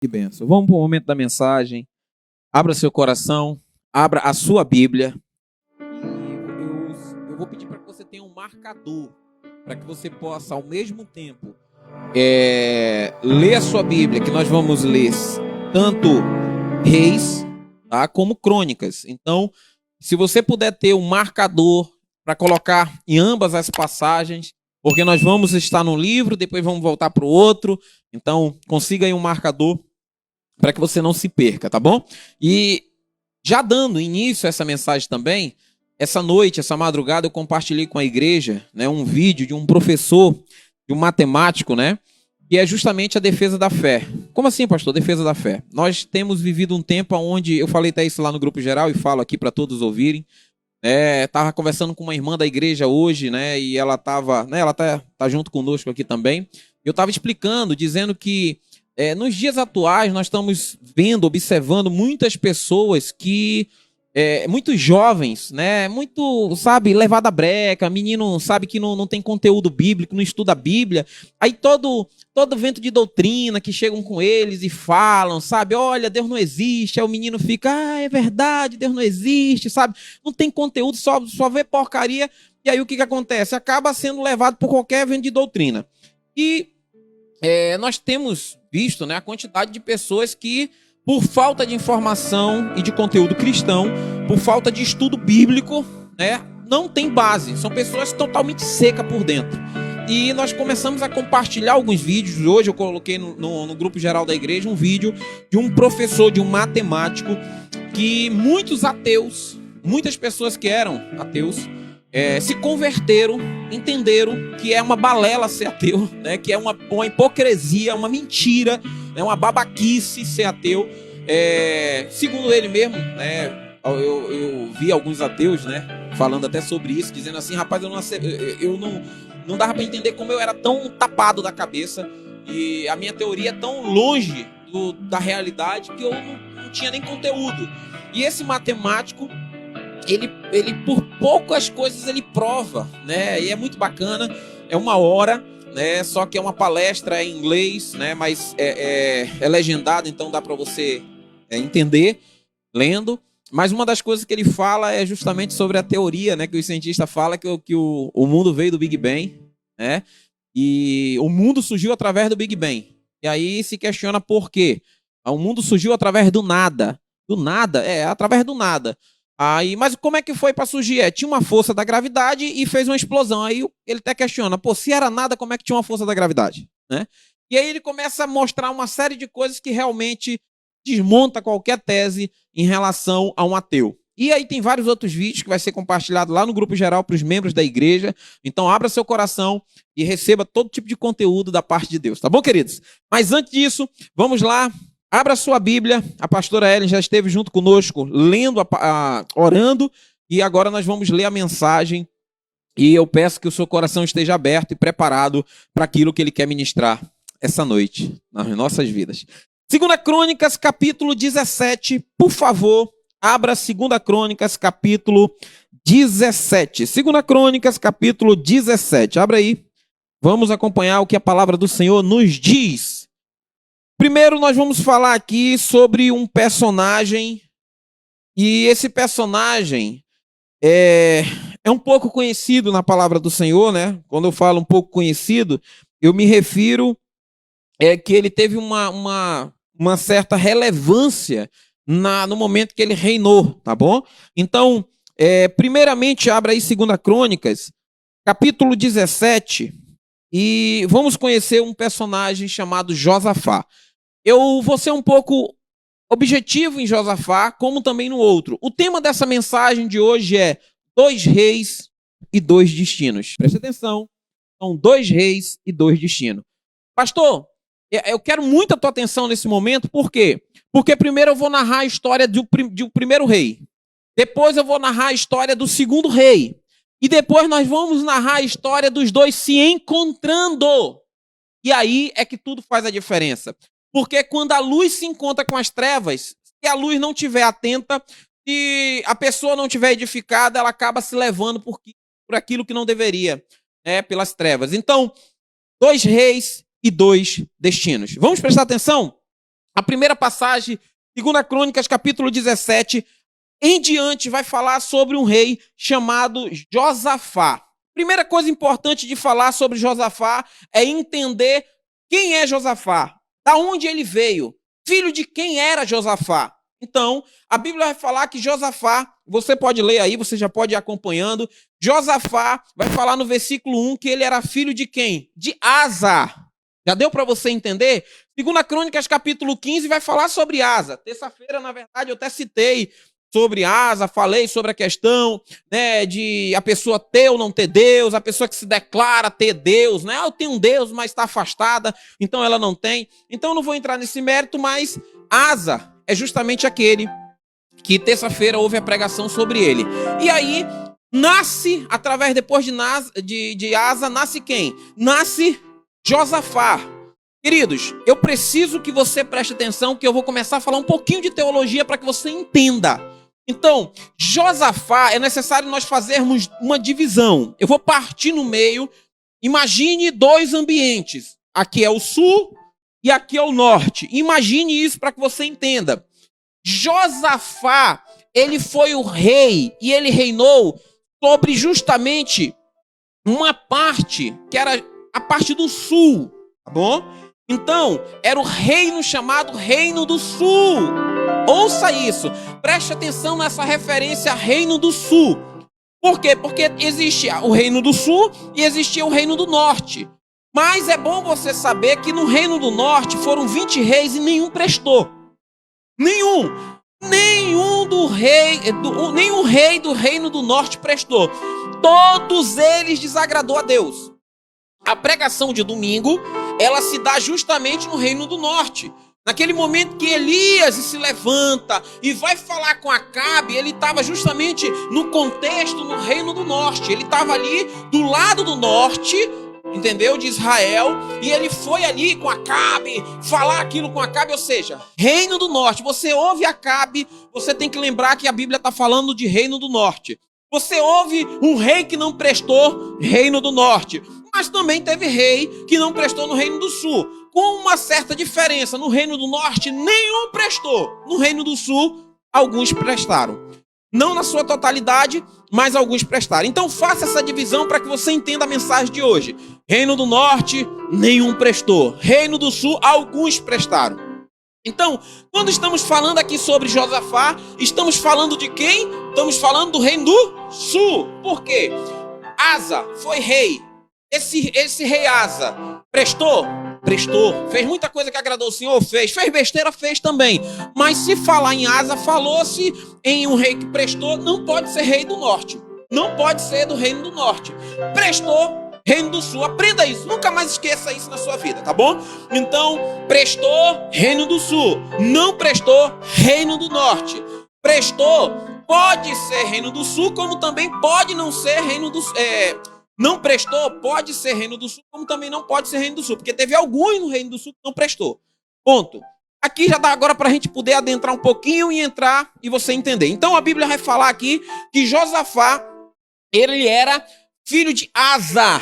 Que benção. Vamos para o momento da mensagem. Abra seu coração, abra a sua Bíblia. E eu vou pedir para que você tenha um marcador, para que você possa, ao mesmo tempo, ler a sua Bíblia, que nós vamos ler tanto Reis, tá, como Crônicas. Então, se você puder ter um marcador para colocar em ambas as passagens, porque nós vamos estar no livro, depois vamos voltar para o outro. Então, consiga aí um marcador para que você não se perca, tá bom? E já dando início a essa mensagem também, essa noite, essa madrugada, eu compartilhei com a igreja, né, um vídeo de um professor, de um matemático, né, que é justamente a defesa da fé. Como assim, pastor? Defesa da fé. Nós temos vivido um tempo onde, eu falei até isso lá no grupo geral e falo aqui para todos ouvirem, tava conversando com uma irmã da igreja hoje, né, e ela tava, né, ela tá junto conosco aqui também. Eu tava explicando, dizendo que nos dias atuais, nós estamos vendo, observando muitas pessoas que, muitos jovens, né, muito, sabe, levado à breca, menino, sabe, que não tem conteúdo bíblico, não estuda a Bíblia, aí todo vento de doutrina que chegam com eles e falam, sabe, olha, Deus não existe, aí o menino fica, é verdade, Deus não existe, sabe, não tem conteúdo, só vê porcaria, e aí o que acontece? Acaba sendo levado por qualquer vento de doutrina. E nós temos visto, né, a quantidade de pessoas que, por falta de informação e de conteúdo cristão, por falta de estudo bíblico, né, não tem base. São pessoas totalmente secas por dentro. E nós começamos a compartilhar alguns vídeos. Hoje eu coloquei no grupo geral da igreja um vídeo de um professor, de um matemático, que muitos ateus, muitas pessoas que eram ateus, se converteram, entenderam que é uma balela ser ateu, né? Que é uma hipocrisia, uma mentira, né? Uma babaquice ser ateu. Segundo ele mesmo, né? Eu vi alguns ateus, né, falando até sobre isso, dizendo assim, rapaz, eu não dava para entender como eu era tão tapado da cabeça e a minha teoria é tão longe da realidade que eu não tinha nem conteúdo. E esse matemático, ele por poucas coisas ele prova, né? E é muito bacana, é 1 hora, né? Só que é uma palestra em inglês, né? Mas é legendado, então dá para você entender lendo. Mas uma das coisas que ele fala é justamente sobre a teoria, né? Que o cientista fala que o mundo veio do Big Bang, né? E o mundo surgiu através do Big Bang. E aí se questiona por quê? O mundo surgiu através do nada. Do nada? Através do nada. Aí, mas como é que foi para surgir? Tinha uma força da gravidade e fez uma explosão. Aí ele até questiona, pô, se era nada, como é que tinha uma força da gravidade? Né? E aí ele começa a mostrar uma série de coisas que realmente desmonta qualquer tese em relação a um ateu. E aí tem vários outros vídeos que vai ser compartilhado lá no grupo geral para os membros da igreja. Então abra seu coração e receba todo tipo de conteúdo da parte de Deus. Tá bom, queridos? Mas antes disso, vamos lá. Abra sua Bíblia, a pastora Ellen já esteve junto conosco, lendo, orando, e agora nós vamos ler a mensagem, e eu peço que o seu coração esteja aberto e preparado para aquilo que ele quer ministrar essa noite, nas nossas vidas. 2 Crônicas, capítulo 17, por favor, abra 2 Crônicas, capítulo 17. 2 Crônicas, capítulo 17, abra aí, vamos acompanhar o que a palavra do Senhor nos diz. Primeiro nós vamos falar aqui sobre um personagem, e esse personagem é um pouco conhecido na palavra do Senhor, né? Quando eu falo um pouco conhecido, eu me refiro que ele teve uma certa relevância no momento que ele reinou, tá bom? Então, primeiramente, abra aí 2 Crônicas, capítulo 17, e vamos conhecer um personagem chamado Josafá. Eu vou ser um pouco objetivo em Josafá, como também no outro. O tema dessa mensagem de hoje é 2 reis e 2 destinos. Preste atenção, são 2 reis e 2 destinos. Pastor, eu quero muito a tua atenção nesse momento, por quê? Porque primeiro eu vou narrar a história do primeiro rei, depois eu vou narrar a história do segundo rei, e depois nós vamos narrar a história dos dois se encontrando. E aí é que tudo faz a diferença. Porque quando a luz se encontra com as trevas, se a luz não estiver atenta, se a pessoa não estiver edificada, ela acaba se levando por aquilo que não deveria, pelas trevas. Então, 2 reis e 2 destinos. Vamos prestar atenção? A primeira passagem, 2 Crônicas, capítulo 17, em diante, vai falar sobre um rei chamado Josafá. Primeira coisa importante de falar sobre Josafá é entender quem é Josafá, da onde ele veio, filho de quem era Josafá. Então, a Bíblia vai falar que Josafá, você pode ler aí, você já pode ir acompanhando, Josafá vai falar no versículo 1 que ele era filho de quem? De Asa. Já deu para você entender? 2 Crônicas, capítulo 15, vai falar sobre Asa. Terça-feira, na verdade, eu até citei sobre Asa, falei sobre a questão, né, de a pessoa ter ou não ter Deus, a pessoa que se declara ter Deus, né? Eu tenho um Deus, mas está afastada, então ela não tem. Então eu não vou entrar nesse mérito, mas Asa é justamente aquele que terça-feira houve a pregação sobre ele. E aí nasce, através depois de Asa, nasce quem? Nasce Josafá. Queridos, eu preciso que você preste atenção, que eu vou começar a falar um pouquinho de teologia para que você entenda. Então, Josafá, é necessário nós fazermos uma divisão. Eu vou partir no meio. Imagine dois ambientes. Aqui é o sul e aqui é o norte. Imagine isso para que você entenda. Josafá, ele foi o rei e ele reinou sobre justamente uma parte que era a parte do sul, tá bom? Então, era o reino chamado Reino do Sul. Ouça isso, preste atenção nessa referência Reino do Sul. Por quê? Porque existe o Reino do Sul e existia o Reino do Norte. Mas é bom você saber que no Reino do Norte foram 20 reis e nenhum prestou. Nenhum rei do Reino do Norte prestou. Todos eles desagradou a Deus. A pregação de domingo, ela se dá justamente no Reino do Norte. Naquele momento que Elias se levanta e vai falar com Acabe, ele estava justamente no contexto no Reino do Norte. Ele estava ali do lado do norte, entendeu? De Israel. E ele foi ali com Acabe, falar aquilo com Acabe, ou seja, Reino do Norte. Você ouve Acabe, você tem que lembrar que a Bíblia está falando de Reino do Norte. Você ouve um rei que não prestou, Reino do Norte. Mas também teve rei que não prestou no Reino do Sul. Com uma certa diferença. No Reino do Norte, nenhum prestou. No Reino do Sul, alguns prestaram. Não na sua totalidade, mas alguns prestaram. Então faça essa divisão para que você entenda a mensagem de hoje. Reino do Norte, nenhum prestou. Reino do Sul, alguns prestaram. Então, quando estamos falando aqui sobre Josafá, estamos falando de quem? Estamos falando do Reino do Sul. Por quê? Asa foi rei. Esse rei Asa prestou? Prestou. Fez muita coisa que agradou o Senhor? Fez. Fez besteira? Fez também. Mas se falar em Asa, falou-se em um rei que prestou, não pode ser rei do norte. Não pode ser do Reino do Norte. Prestou, Reino do Sul. Aprenda isso. Nunca mais esqueça isso na sua vida, tá bom? Então, prestou, Reino do Sul. Não prestou, Reino do Norte. Prestou, pode ser Reino do Sul, como também pode não ser Reino do Sul. Não prestou, pode ser Reino do Sul, como também não pode ser Reino do Sul. Porque teve alguns no Reino do Sul que não prestou. Ponto. Aqui já dá agora para a gente poder adentrar um pouquinho e entrar e você entender. Então, a Bíblia vai falar aqui que Josafá, ele era filho de Asa,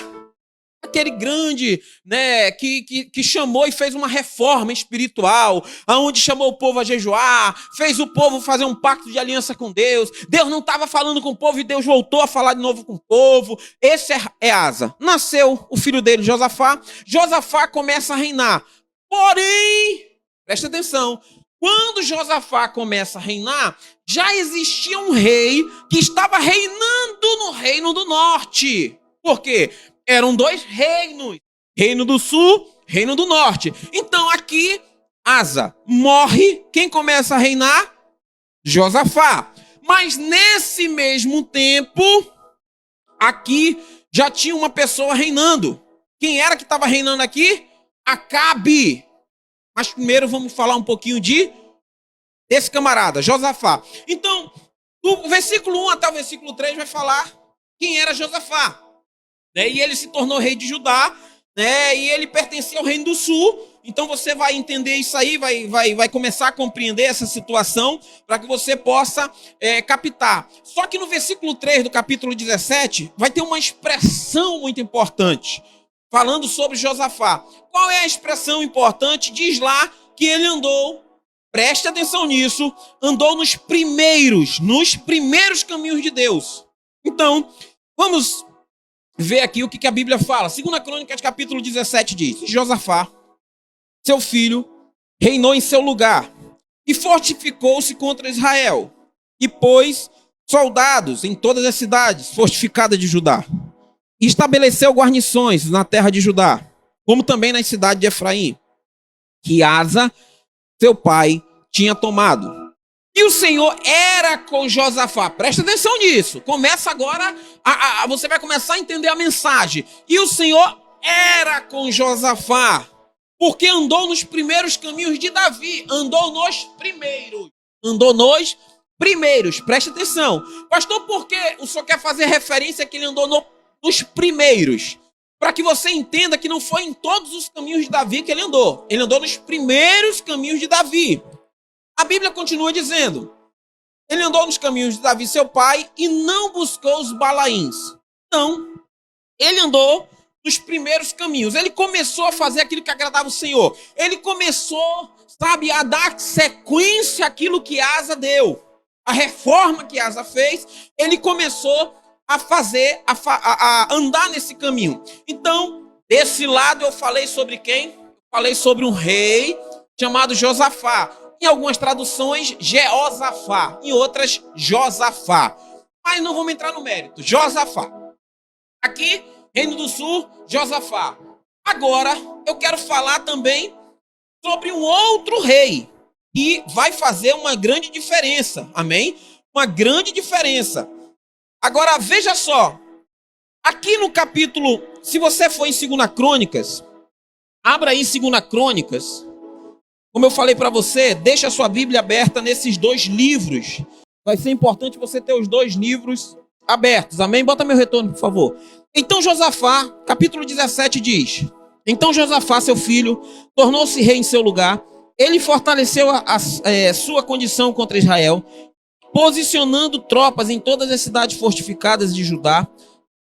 aquele grande, né, que chamou e fez uma reforma espiritual, aonde chamou o povo a jejuar, fez o povo fazer um pacto de aliança com Deus. Deus não estava falando com o povo e Deus voltou a falar de novo com o povo. Esse é Asa. Nasceu o filho dele, Josafá. Josafá começa a reinar. Porém, presta atenção, quando Josafá começa a reinar, já existia um rei que estava reinando no Reino do Norte. Por quê? Eram dois reinos, Reino do Sul, Reino do Norte. Então aqui, Asa morre, quem começa a reinar? Josafá. Mas nesse mesmo tempo, aqui já tinha uma pessoa reinando. Quem era que estava reinando aqui? Acabe. Mas primeiro vamos falar um pouquinho desse camarada, Josafá. Então, do versículo 1 até o versículo 3 vai falar quem era Josafá. E ele se tornou rei de Judá, né? E ele pertencia ao Reino do Sul. Então você vai entender isso aí, vai começar a compreender essa situação para que você possa captar. Só que no versículo 3 do capítulo 17 vai ter uma expressão muito importante falando sobre Josafá. Qual é a expressão importante? Diz lá que ele andou, preste atenção nisso, andou nos primeiros caminhos de Deus. Então, vamos ver aqui o que a Bíblia fala. 2 Crônicas, capítulo 17 diz: Josafá, seu filho, reinou em seu lugar e fortificou-se contra Israel e pôs soldados em todas as cidades fortificadas de Judá. E estabeleceu guarnições na terra de Judá, como também nas cidades de Efraim, que Asa, seu pai, tinha tomado. E o Senhor era com Josafá. Presta atenção nisso. Começa agora, você vai começar a entender a mensagem. E o Senhor era com Josafá, porque andou nos primeiros caminhos de Davi. Andou nos primeiros. Presta atenção. Pastor, por que o senhor quer fazer referência que ele andou nos primeiros? Para que você entenda que não foi em todos os caminhos de Davi que ele andou. Ele andou nos primeiros caminhos de Davi. A Bíblia continua dizendo: ele andou nos caminhos de Davi, seu pai, e não buscou os Balaíns. Não. Ele andou nos primeiros caminhos. Ele começou a fazer aquilo que agradava o Senhor. Ele começou, a dar sequência àquilo que Asa deu. A reforma que Asa fez, ele começou a fazer, a andar nesse caminho. Então, desse lado eu falei sobre quem? Eu falei sobre um rei chamado Josafá. Em algumas traduções, Jeosafá. Em outras, Josafá. Mas não vamos entrar no mérito. Josafá. Aqui, Reino do Sul, Josafá. Agora, eu quero falar também sobre um outro rei que vai fazer uma grande diferença. Amém? Uma grande diferença. Agora, veja só. Aqui no capítulo, se você for em 2 Crônicas, abra aí 2 Crônicas. Como eu falei para você, deixa a sua Bíblia aberta nesses 2 livros. Vai ser importante você ter os 2 livros abertos. Amém? Bota meu retorno, por favor. Então Josafá, capítulo 17 diz: então Josafá, seu filho, tornou-se rei em seu lugar. Ele fortaleceu a sua condição contra Israel, posicionando tropas em todas as cidades fortificadas de Judá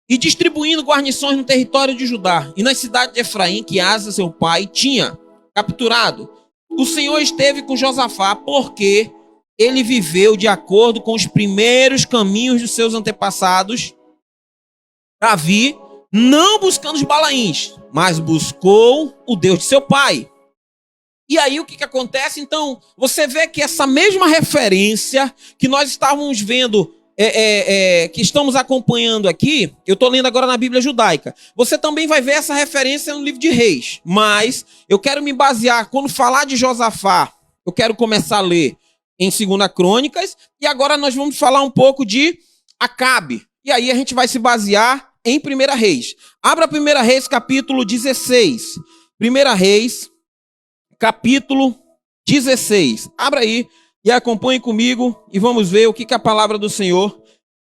e distribuindo guarnições no território de Judá e nas cidades de Efraim, que Asa, seu pai, tinha capturado. O Senhor esteve com Josafá porque ele viveu de acordo com os primeiros caminhos dos seus antepassados, Davi, não buscando os Balaíns, mas buscou o Deus de seu pai. E aí o que acontece? Então, você vê que essa mesma referência que nós estávamos vendo, que estamos acompanhando aqui, eu estou lendo agora na Bíblia judaica, você também vai ver essa referência no livro de Reis. Mas eu quero me basear, quando falar de Josafá, eu quero começar a ler em 2 Crônicas, e agora nós vamos falar um pouco de Acabe. E aí a gente vai se basear em 1 Reis. Abra 1 Reis, capítulo 16. 1 Reis, capítulo 16. Abra aí e acompanhe comigo e vamos ver o que a palavra do Senhor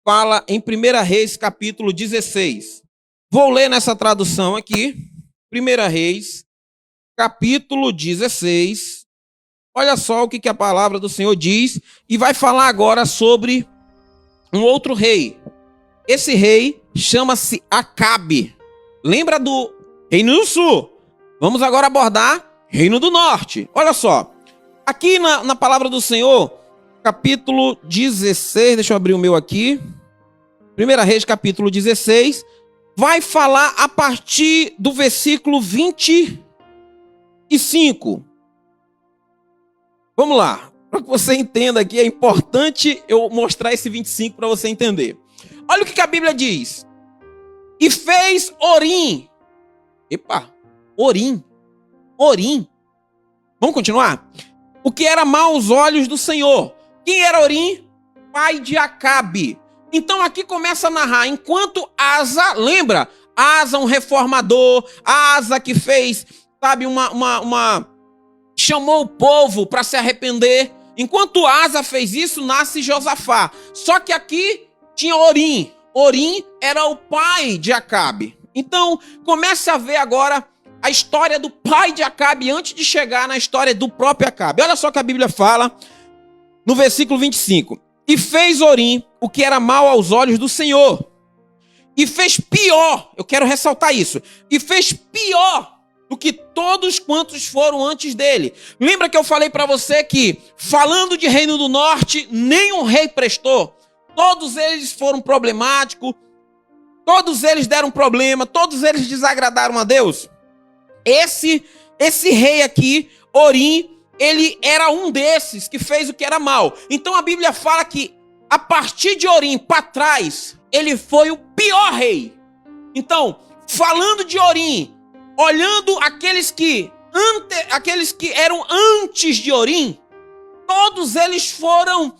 fala em 1 Reis, capítulo 16. Vou ler nessa tradução aqui. 1 Reis, capítulo 16. Olha só o que a palavra do Senhor diz e vai falar agora sobre um outro rei. Esse rei chama-se Acabe. Lembra do Reino do Sul? Vamos agora abordar Reino do Norte. Olha só. Aqui na palavra do Senhor, capítulo 16. Deixa eu abrir o meu aqui. 1 Reis, capítulo 16. Vai falar a partir do versículo 25. Vamos lá. Para que você entenda aqui, é importante eu mostrar esse 25 para você entender. Olha o que a Bíblia diz. E fez Orim. Epa, Orim. Vamos continuar? O que era mau aos olhos do Senhor. Quem era Orim? Pai de Acabe. Então aqui começa a narrar. Enquanto Asa, lembra? Asa, um reformador. Asa que fez, chamou o povo para se arrepender. Enquanto Asa fez isso, nasce Josafá. Só que aqui tinha Orim. Orim era o pai de Acabe. Então, comece a ver agora a história do pai de Acabe antes de chegar na história do próprio Acabe. Olha só o que a Bíblia fala no versículo 25. E fez Orim o que era mal aos olhos do Senhor. E fez pior, eu quero ressaltar isso. E fez pior do que todos quantos foram antes dele. Lembra que eu falei para você que, falando de Reino do Norte, nenhum rei prestou? Todos eles foram problemáticos, todos eles deram problema, todos eles desagradaram a Deus. Esse rei aqui, Orim, ele era um desses que fez o que era mal. Então a Bíblia fala que, a partir de Orim para trás, ele foi o pior rei. Então, falando de Orim, olhando aqueles que eram antes de Orim, todos eles foram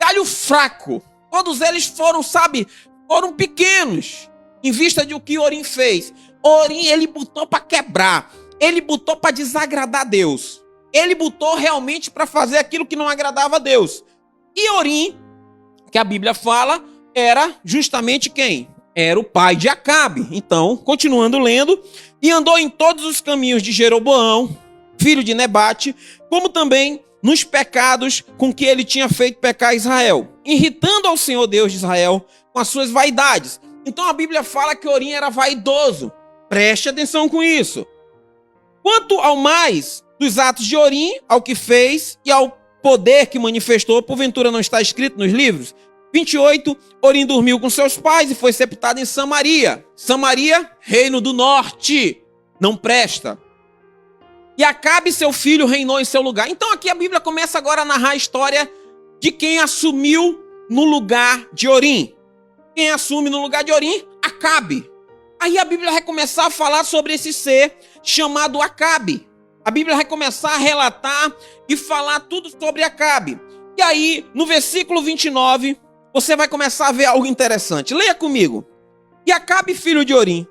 galho fraco. Todos eles foram, foram pequenos, em vista de o que Orim fez. Orim, ele botou para quebrar. Ele botou para desagradar a Deus. Ele botou realmente para fazer aquilo que não agradava a Deus. E Orim, que a Bíblia fala, era justamente quem? Era o pai de Acabe. Então, continuando lendo, e andou em todos os caminhos de Jeroboão, filho de Nebate, como também nos pecados com que ele tinha feito pecar Israel, irritando ao Senhor Deus de Israel com as suas vaidades. Então a Bíblia fala que Orim era vaidoso. Preste atenção com isso. Quanto ao mais dos atos de Orim, ao que fez e ao poder que manifestou, porventura não está escrito nos livros? 28, Orim dormiu com seus pais e foi sepultado em Samaria. Samaria, reino do norte, não presta. E Acabe, seu filho, reinou em seu lugar. Então aqui a Bíblia começa agora a narrar a história de quem assumiu no lugar de Orim. Quem assume no lugar de Orim? Acabe. Aí a Bíblia vai começar a falar sobre esse ser chamado Acabe. A Bíblia vai começar a relatar e falar tudo sobre Acabe. E aí, no versículo 29, você vai começar a ver algo interessante. Leia comigo. E Acabe, filho de Orim,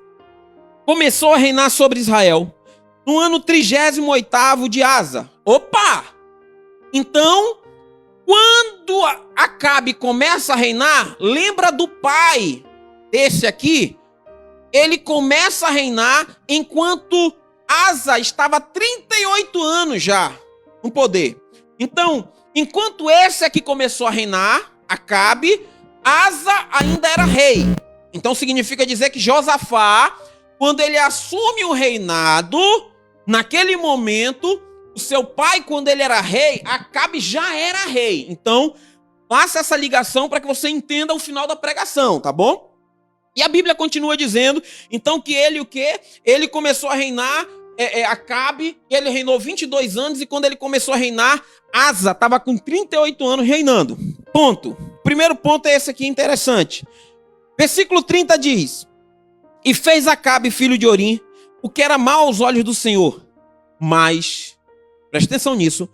começou a reinar sobre Israel no ano 38º de Asa. Opa! Então, quando Acabe começa a reinar, lembra do pai desse aqui? Ele começa a reinar enquanto Asa estava 38 anos já no poder. Então, enquanto esse aqui começou a reinar, Acabe, Asa ainda era rei. Então significa dizer que Josafá, quando ele assume o reinado, naquele momento, o seu pai, quando ele era rei, Acabe já era rei. Então, faça essa ligação para que você entenda o final da pregação, tá bom? E a Bíblia continua dizendo, então, que ele o quê? Ele começou a reinar, Acabe, ele reinou 22 anos, e quando ele começou a reinar, Asa estava com 38 anos reinando. Ponto. O primeiro ponto é esse aqui, interessante. Versículo 30 diz, e fez Acabe, filho de Orim, o que era mal aos olhos do Senhor, mas, preste atenção nisso,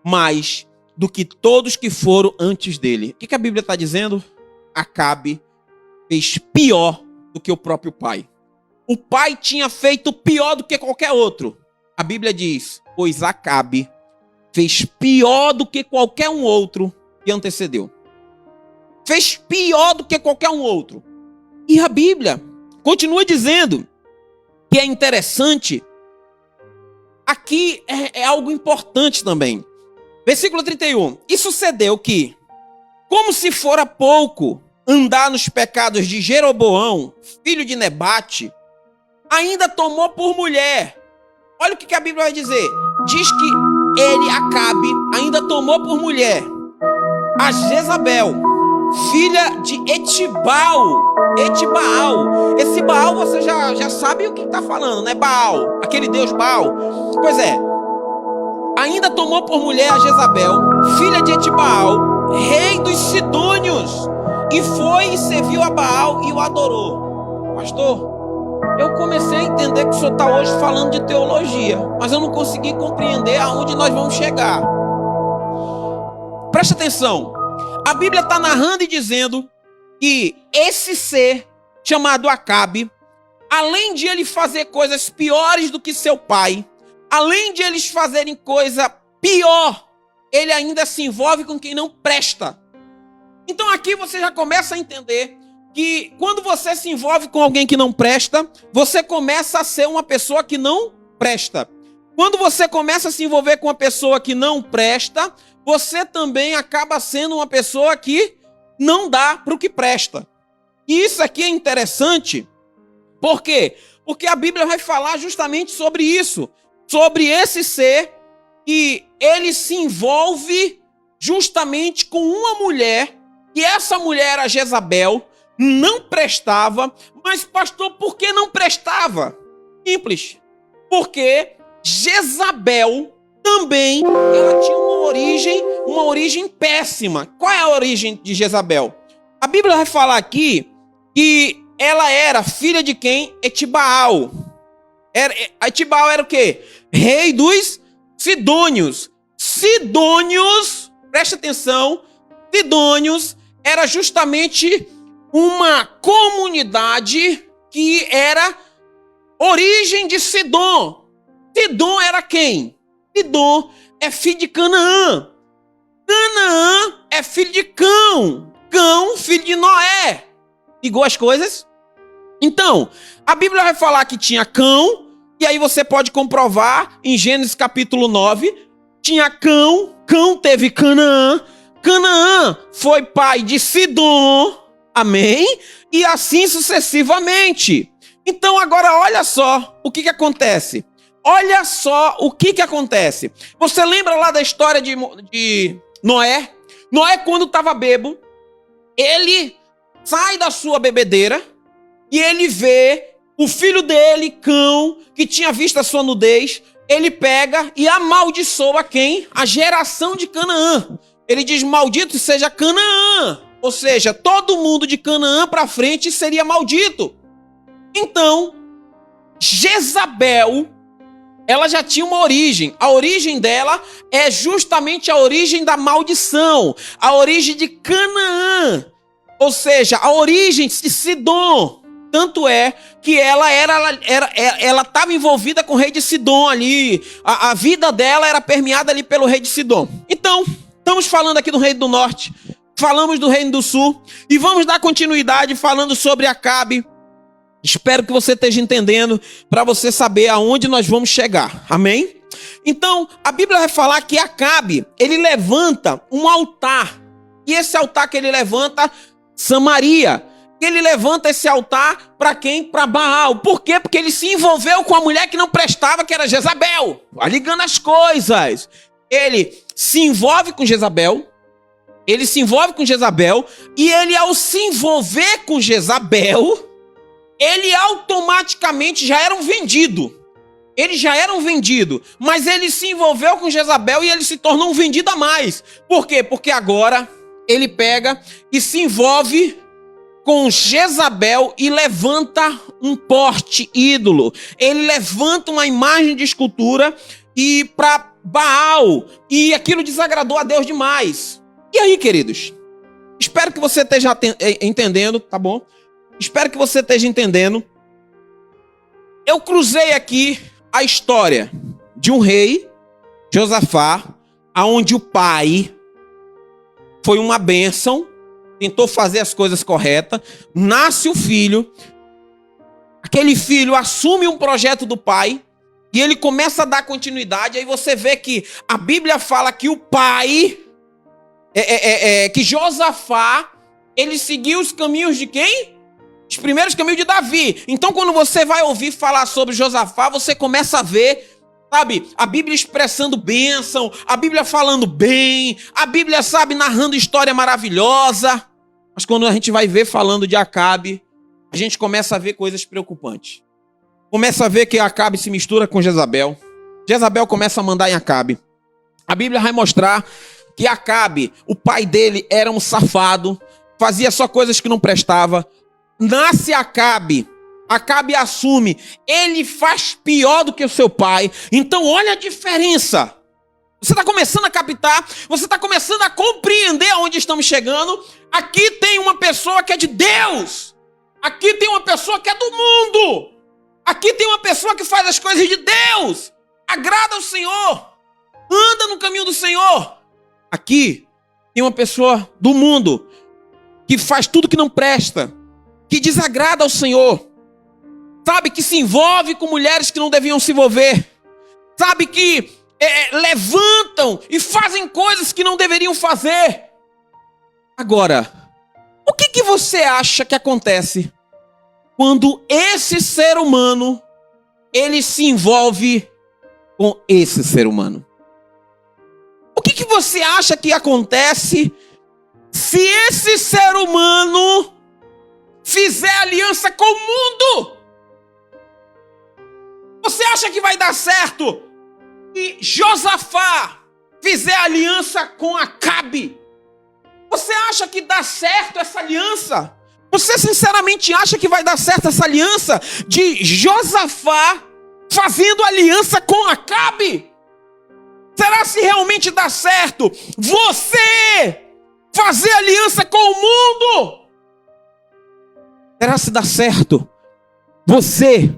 mais do que todos que foram antes dele. O que a Bíblia está dizendo? Acabe fez pior do que o próprio pai. O pai tinha feito pior do que qualquer outro. A Bíblia diz, pois Acabe fez pior do que qualquer um outro que antecedeu. Fez pior do que qualquer um outro. E a Bíblia continua dizendo que é interessante. Aqui é algo importante também. Versículo 31. E sucedeu que, como se fora pouco andar nos pecados de Jeroboão, filho de Nebate, ainda tomou por mulher. Olha o que a Bíblia vai dizer. Diz que ele, Acabe, ainda tomou por mulher a Jezabel, filha de Etibaal. Esse Baal você já sabe o que está falando, né? Baal, aquele deus Baal. Pois é, ainda tomou por mulher a Jezabel, filha de Etibaal, rei dos Sidônios, e foi e serviu a Baal e o adorou. Pastor, eu comecei a entender que o senhor está hoje falando de teologia, mas eu não consegui compreender aonde nós vamos chegar. Preste atenção. A Bíblia está narrando e dizendo que esse ser chamado Acabe, além de ele fazer coisas piores do que seu pai, além de eles fazerem coisa pior, ele ainda se envolve com quem não presta. Então aqui você já começa a entender que quando você se envolve com alguém que não presta, você começa a ser uma pessoa que não presta. Quando você começa a se envolver com uma pessoa que não presta, você também acaba sendo uma pessoa que não dá para o que presta. E isso aqui é interessante, por quê? Porque a Bíblia vai falar justamente sobre isso. Sobre esse ser que ele se envolve justamente com uma mulher, e essa mulher era Jezabel, não prestava. Mas pastor, por que não prestava? Simples. Porque Jezabel também, ela tinha uma origem péssima. Qual é a origem de Jezabel? A Bíblia vai falar aqui que ela era filha de quem? Etibaal. Etibaal era o quê? Rei dos Sidônios. Sidônios, preste atenção, Sidônios era justamente uma comunidade que era origem de Sidom. Sidom era quem? Sidom é filho de Canaã. Canaã é filho de Cão. Cão, filho de Noé. Igual as coisas? Então, a Bíblia vai falar que tinha Cão, e aí você pode comprovar em Gênesis capítulo 9, tinha Cão, Cão teve Canaã, Canaã foi pai de Sidom, amém? E assim sucessivamente. Então agora olha só o que acontece. Olha só o que acontece. Você lembra lá da história de Noé? Noé, quando estava bêbado, ele sai da sua bebedeira e ele vê o filho dele, Cão, que tinha visto a sua nudez. Ele pega e amaldiçoa quem? A geração de Canaã. Ele diz: maldito seja Canaã. Ou seja, todo mundo de Canaã para frente seria maldito. Então, Jezabel, ela já tinha uma origem. A origem dela é justamente a origem da maldição. A origem de Canaã. Ou seja, a origem de Sidom. Tanto é que ela estava envolvida com o rei de Sidom ali. A vida dela era permeada ali pelo rei de Sidom. Então, estamos falando aqui do reino do norte. Falamos do reino do sul. E vamos dar continuidade falando sobre Acabe. Espero que você esteja entendendo para você saber aonde nós vamos chegar. Amém? Então, a Bíblia vai falar que Acabe, ele levanta um altar. E esse altar que ele levanta, Samaria. Ele levanta esse altar para quem? Para Baal. Por quê? Porque ele se envolveu com a mulher que não prestava, que era Jezabel. Vai ligando as coisas. Ele se envolve com Jezabel. Ele se envolve com Jezabel. E ele, ao se envolver com Jezabel, ele automaticamente já era um vendido. Eles já eram vendidos. Mas ele se envolveu com Jezabel e ele se tornou um vendido a mais. Por quê? Porque agora ele pega e se envolve com Jezabel e levanta um poste ídolo. Ele levanta uma imagem de escultura e para Baal. E aquilo desagradou a Deus demais. E aí, queridos? Espero que você esteja entendendo, tá bom? Espero que você esteja entendendo. Eu cruzei aqui a história de um rei, Josafá, aonde o pai foi uma bênção, tentou fazer as coisas corretas, nasce o filho, aquele filho assume um projeto do pai, e ele começa a dar continuidade. Aí você vê que a Bíblia fala que o pai, que Josafá, ele seguiu os caminhos de quem? Os primeiros caminhos de Davi. Então quando você vai ouvir falar sobre Josafá, você começa a ver, sabe, a Bíblia expressando bênção, a Bíblia falando bem, a Bíblia, sabe, narrando história maravilhosa. Mas quando a gente vai ver falando de Acabe, a gente começa a ver coisas preocupantes. Começa a ver que Acabe se mistura com Jezabel. Jezabel começa a mandar em Acabe. A Bíblia vai mostrar que Acabe, o pai dele, era um safado, fazia só coisas que não prestava. Nasce Acabe, Acabe assume, ele faz pior do que o seu pai. Então olha a diferença. Você está começando a captar, você está começando a compreender aonde estamos chegando. Aqui tem uma pessoa que é de Deus. Aqui tem uma pessoa que é do mundo. Aqui tem uma pessoa que faz as coisas de Deus. Agrada ao Senhor. Anda no caminho do Senhor. Aqui tem uma pessoa do mundo que faz tudo que não presta, que desagrada ao Senhor. Sabe, que se envolve com mulheres que não deviam se envolver. Sabe, que levantam e fazem coisas que não deveriam fazer. Agora, o que você acha que acontece quando esse ser humano, ele se envolve com esse ser humano. O que você acha que acontece se esse ser humano fizer aliança com o mundo? Você acha que vai dar certo se Josafá fizer aliança com Acabe? Você acha que dá certo essa aliança? Você sinceramente acha que vai dar certo essa aliança de Josafá fazendo aliança com Acabe? Será se realmente dá certo você fazer aliança com o mundo? Será se dá certo você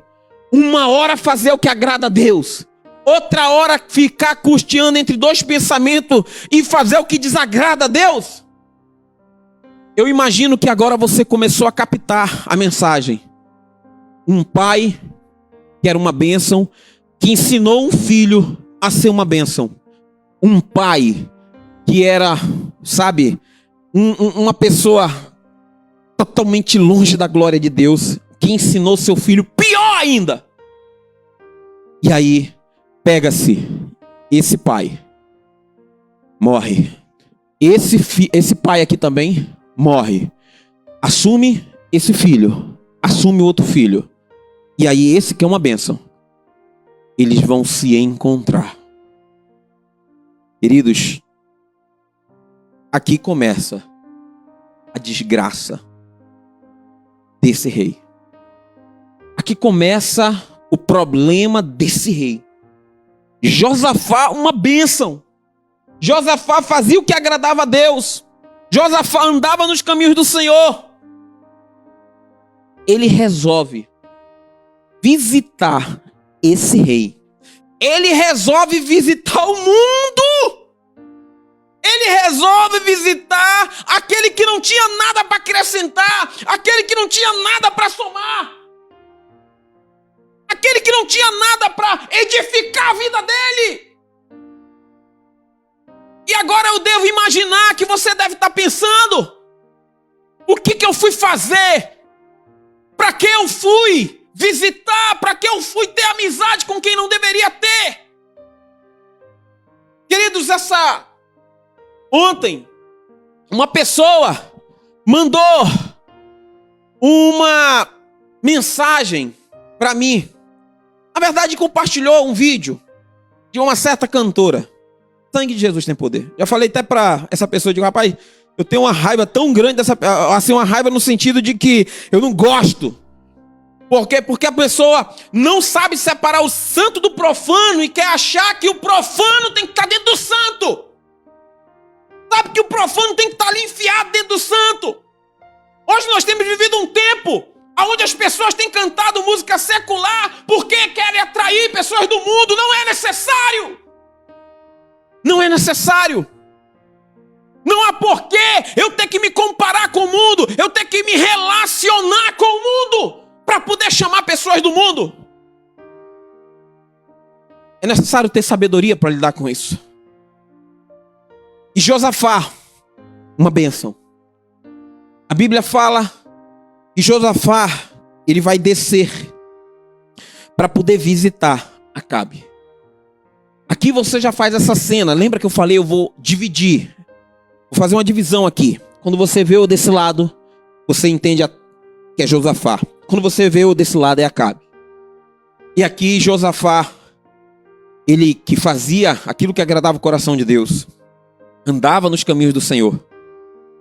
uma hora fazer o que agrada a Deus, outra hora ficar custeando entre dois pensamentos e fazer o que desagrada a Deus? Eu imagino que agora você começou a captar a mensagem. Um pai que era uma bênção, que ensinou um filho a ser uma bênção. Um pai que era, sabe, uma pessoa totalmente longe da glória de Deus, que ensinou seu filho pior ainda. E aí, pega-se, esse pai morre. Esse pai aqui também morre. Assume esse filho, assume outro filho. E aí esse que é uma bênção, eles vão se encontrar. Queridos, aqui começa a desgraça desse rei. Aqui começa o problema desse rei. Josafá, uma bênção. Josafá fazia o que agradava a Deus. Josafá andava nos caminhos do Senhor. Ele resolve visitar esse rei. Ele resolve visitar o mundo. Ele resolve visitar aquele que não tinha nada para acrescentar, aquele que não tinha nada para somar, aquele que não tinha nada para edificar a vida dele. E agora eu devo imaginar que você deve estar pensando: o que eu fui fazer? Para que eu fui visitar? Para que eu fui ter amizade com quem não deveria ter? Queridos, ontem uma pessoa mandou uma mensagem para mim. Na verdade, compartilhou um vídeo de uma certa cantora. Sangue de Jesus tem poder. Já falei até para essa pessoa, eu digo: rapaz, eu tenho uma raiva tão grande dessa, assim, uma raiva no sentido de que eu não gosto. Por quê? Porque a pessoa não sabe separar o santo do profano e quer achar que o profano tem que estar dentro do santo. Sabe que o profano tem que estar ali enfiado dentro do santo. Hoje nós temos vivido um tempo onde as pessoas têm cantado música secular porque querem atrair pessoas do mundo. Não é necessário. Não é necessário. Não há porquê eu ter que me comparar com o mundo, eu ter que me relacionar com o mundo para poder chamar pessoas do mundo. É necessário ter sabedoria para lidar com isso. E Josafá, uma bênção. A Bíblia fala que Josafá, ele vai descer para poder visitar Acabe. Aqui você já faz essa cena. Lembra que eu falei, eu vou dividir. Vou fazer uma divisão aqui. Quando você vê o desse lado, você entende que é Josafá. Quando você vê o desse lado, é Acabe. E aqui Josafá, ele que fazia aquilo que agradava o coração de Deus, andava nos caminhos do Senhor.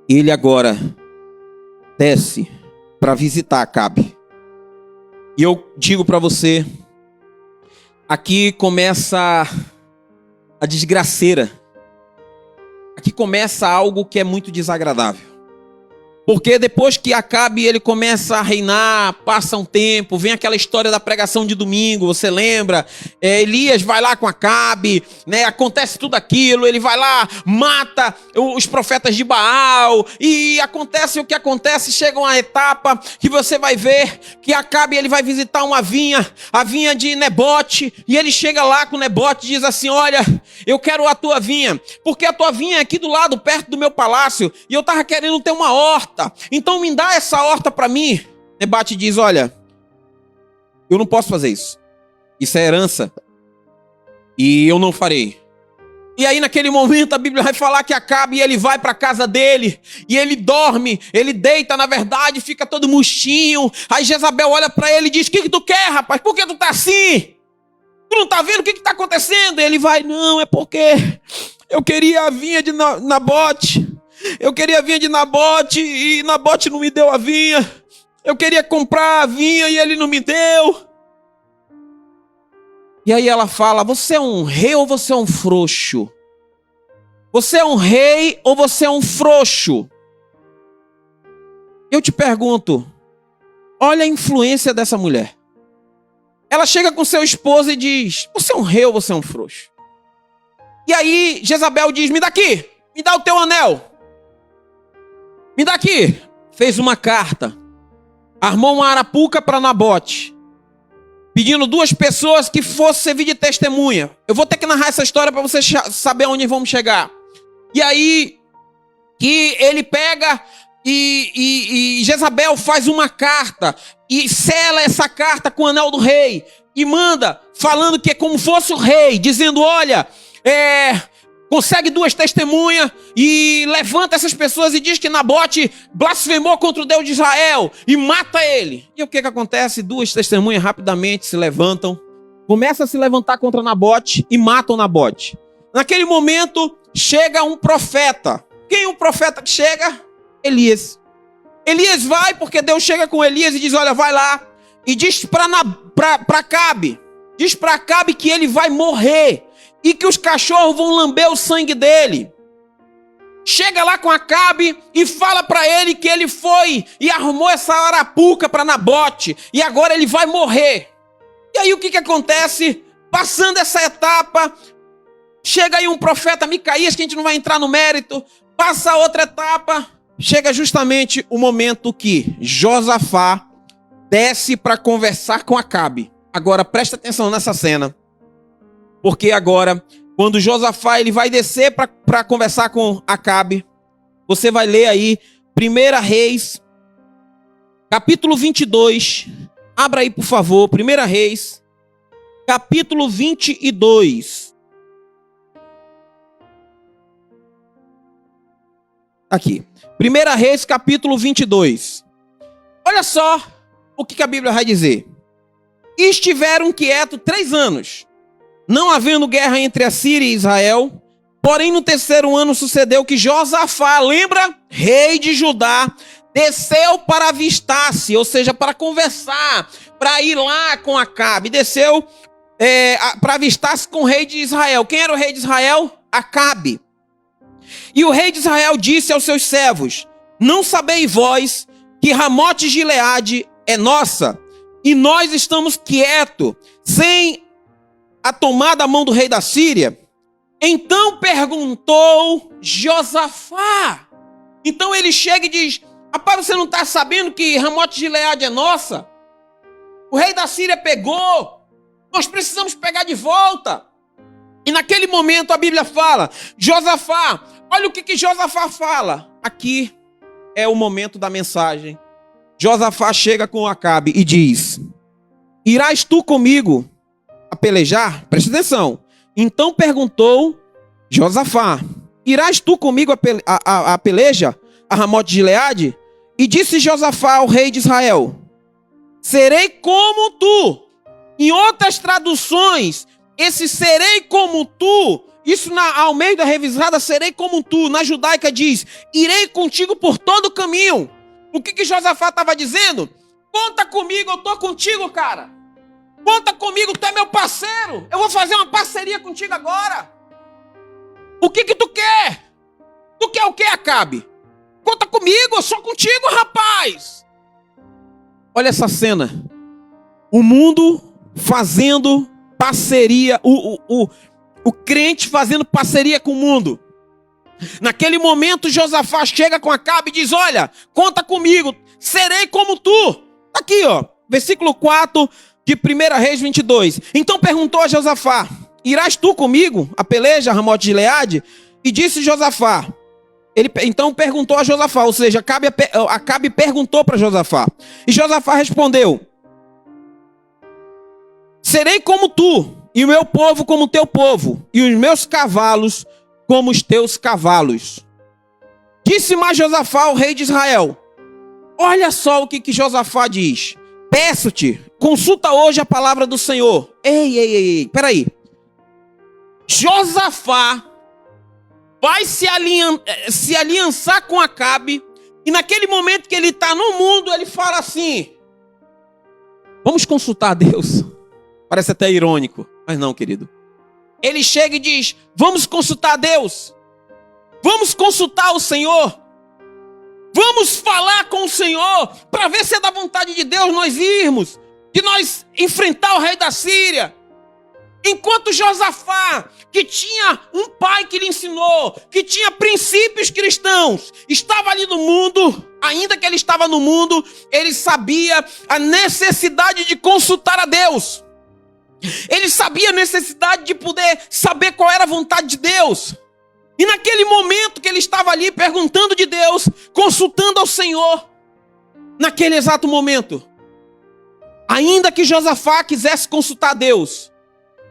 Ele agora desce para visitar Acabe. E eu digo para você, aqui começa a desgraceira. Aqui começa algo que é muito desagradável. Porque depois que Acabe ele começa a reinar, passa um tempo, vem aquela história da pregação de domingo, você lembra? Elias vai lá com Acabe, né? Acontece tudo aquilo, ele vai lá, mata os profetas de Baal, e acontece o que acontece, chega uma etapa que você vai ver que Acabe ele vai visitar uma vinha, a vinha de Nebote, e ele chega lá com Nebote e diz assim: olha, eu quero a tua vinha, porque a tua vinha é aqui do lado, perto do meu palácio, e eu estava querendo ter uma horta. Então me dá essa horta para mim. Nebate diz, olha, eu não posso fazer isso. Isso é herança. E eu não farei. E aí naquele momento a Bíblia vai falar que Acabe, ele vai para a casa dele, e ele dorme, ele deita na verdade, fica todo murchinho. Aí Jezabel olha para ele e diz, o que tu quer, rapaz? Por que tu tá assim? Tu não tá vendo o que tá acontecendo? E ele vai, não, é porque eu queria a vinha de Nabote. Eu queria a vinha de Nabote e Nabote não me deu a vinha. Eu queria comprar a vinha e ele não me deu. E aí ela fala, você é um rei ou você é um frouxo? Você é um rei ou você é um frouxo? Eu te pergunto, olha a influência dessa mulher. Ela chega com seu esposo e diz, você é um rei ou você é um frouxo? E aí Jezabel diz, me dá aqui, me dá o teu anel. Me dá aqui. Fez uma carta, armou uma arapuca para Nabote, pedindo 2 pessoas que fossem servir de testemunha. Eu vou ter que narrar essa história para você saber onde vamos chegar. E aí, que ele pega e Jezabel faz uma carta e sela essa carta com o anel do rei e manda, falando que é como fosse o rei, dizendo, olha, consegue 2 testemunhas e levanta essas pessoas e diz que Nabote blasfemou contra o Deus de Israel e mata ele. E o que acontece? 2 testemunhas rapidamente se levantam, começam a se levantar contra Nabote e matam Nabote. Naquele momento chega um profeta. Quem é o profeta que chega? Elias. Elias vai porque Deus chega com Elias e diz, olha, vai lá e diz para Acabe, diz para Acabe que ele vai morrer e que os cachorros vão lamber o sangue dele. Chega lá com Acabe e fala para ele que ele foi e arrumou essa arapuca para Nabote e agora ele vai morrer. E aí o que acontece? Passando essa etapa, chega aí um profeta Micaías, que a gente não vai entrar no mérito, passa outra etapa, chega justamente o momento que Josafá desce para conversar com Acabe. Agora presta atenção nessa cena. Porque agora, quando Josafá ele vai descer para conversar com Acabe, você vai ler aí 1 Reis, capítulo 22. Abra aí, por favor, 1 Reis, capítulo 22. Aqui. 1 Reis, capítulo 22. Olha só o que a Bíblia vai dizer. E estiveram quietos 3 anos. Não havendo guerra entre a Síria e Israel, porém no 3º ano sucedeu que Josafá, lembra? Rei de Judá, desceu para avistar-se, ou seja, para conversar, para ir lá com Acabe. Desceu para avistar-se com o rei de Israel. Quem era o rei de Israel? Acabe. E o rei de Israel disse aos seus servos, não sabeis vós que Ramote Gileade é nossa, e nós estamos quietos, sem a tomada a mão do rei da Síria? Então perguntou Josafá. Então ele chega e diz, rapaz, você não está sabendo que Ramote Gileade é nossa? O rei da Síria pegou, nós precisamos pegar de volta. E naquele momento a Bíblia fala, Josafá, olha o que Josafá fala. Aqui é o momento da mensagem. Josafá chega com Acabe e diz, irás tu comigo a pelejar? Preste atenção. Então perguntou Josafá, irás tu comigo a peleja a Ramote Gileade? E disse Josafá ao rei de Israel, serei como tu. Em outras traduções, esse serei como tu, isso na Almeida Revisada, serei como tu, na judaica diz, irei contigo por todo o caminho. O que Josafá estava dizendo? Conta comigo, eu estou contigo, cara. Conta comigo, tu é meu parceiro. Eu vou fazer uma parceria contigo agora. O que tu quer? Tu quer o que, Acabe? Conta comigo, eu sou contigo, rapaz. Olha essa cena. O mundo fazendo parceria, o crente fazendo parceria com o mundo. Naquele momento, Josafá chega com Acabe e diz, olha, conta comigo, serei como tu. Tá aqui, ó, versículo 4 de 1 Reis 22. Então perguntou a Josafá, irás tu comigo a peleja, Ramote Gileade? E disse Josafá, Ele então perguntou a Josafá, ou seja, Acabe perguntou para Josafá. E Josafá respondeu: serei como tu, e o meu povo como o teu povo, e os meus cavalos como os teus cavalos. Disse mais Josafá ao rei de Israel: olha só o que Josafá diz. Peço-te, consulta hoje a palavra do Senhor. Ei, peraí. Josafá vai se aliançar com Acabe, e naquele momento que ele está no mundo, ele fala assim: vamos consultar a Deus. Parece até irônico, mas não, querido. Ele chega e diz: vamos consultar a Deus. Vamos consultar o Senhor. Vamos falar com o Senhor para ver se é da vontade de Deus nós irmos, de nós enfrentar o rei da Síria. Enquanto Josafá, que tinha um pai que lhe ensinou, que tinha princípios cristãos, estava ali no mundo, ainda que ele estava no mundo, ele sabia a necessidade de consultar a Deus. Ele sabia a necessidade de poder saber qual era a vontade de Deus. E naquele momento que ele estava ali perguntando de Deus, consultando ao Senhor, naquele exato momento, ainda que Josafá quisesse consultar a Deus,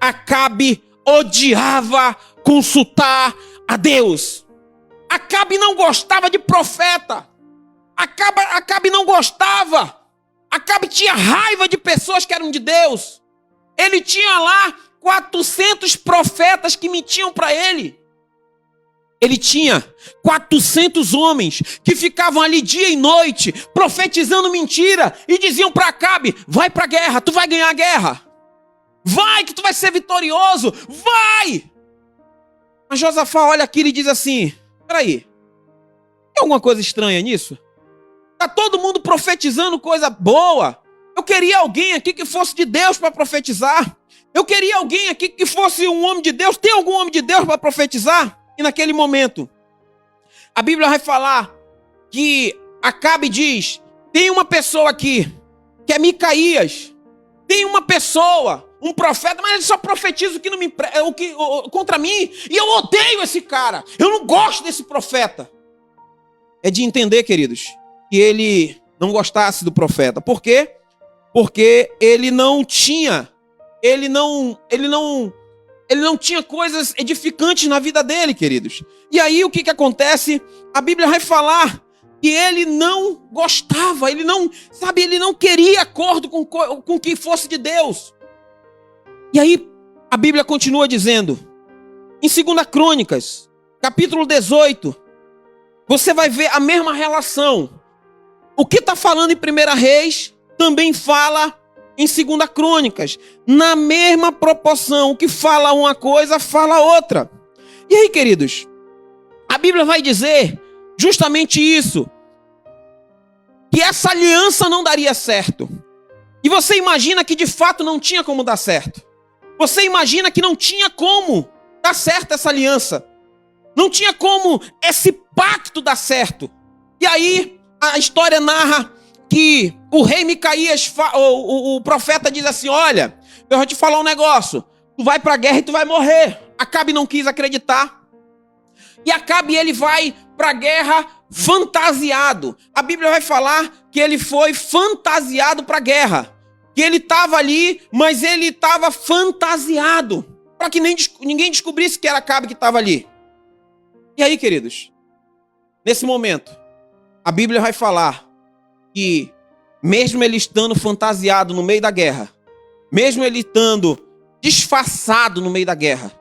Acabe odiava consultar a Deus. Acabe não gostava de profeta. Acabe não gostava. Acabe tinha raiva de pessoas que eram de Deus. Ele tinha lá 400 profetas que mentiam para ele. Ele tinha 400 homens que ficavam ali dia e noite profetizando mentira e diziam para Acabe: vai para a guerra, tu vai ganhar a guerra. Vai que tu vai ser vitorioso, vai! Mas Josafá olha aquilo e diz assim: peraí, tem alguma coisa estranha nisso? Tá todo mundo profetizando coisa boa. Eu queria alguém aqui que fosse de Deus para profetizar. Eu queria alguém aqui que fosse um homem de Deus. Tem algum homem de Deus para profetizar? E naquele momento, a Bíblia vai falar que Acabe diz: tem uma pessoa aqui, que é Micaías. Tem uma pessoa, um profeta, mas ele só profetiza o que não me contra mim, e eu odeio esse cara. Eu não gosto desse profeta. É de entender, queridos, que ele não gostasse do profeta. Por quê? Porque ele não tinha coisas edificantes na vida dele, queridos. E aí o que acontece? A Bíblia vai falar que ele não gostava, ele não queria acordo com o que fosse de Deus. E aí a Bíblia continua dizendo, em 2 Crônicas, capítulo 18, você vai ver a mesma relação. O que está falando em 1 Reis, também fala em 2 Crônicas. Na mesma proporção, o que fala uma coisa, fala outra. E aí, queridos, a Bíblia vai dizer justamente isso, que essa aliança não daria certo. E você imagina que de fato não tinha como dar certo. Você imagina que não tinha como dar certo essa aliança. Não tinha como esse pacto dar certo. E aí a história narra que o rei Micaías, o profeta diz assim: olha, eu vou te falar um negócio. Tu vai para a guerra e tu vai morrer. Acabe não quis acreditar. E Acabe ele vai para a guerra fantasiado. A Bíblia vai falar que ele foi fantasiado para a guerra. Que ele estava ali, mas ele estava fantasiado. Para que ninguém descobrisse que era Acabe que estava ali. E aí, queridos, nesse momento, a Bíblia vai falar que mesmo ele estando fantasiado no meio da guerra, mesmo ele estando disfarçado no meio da guerra,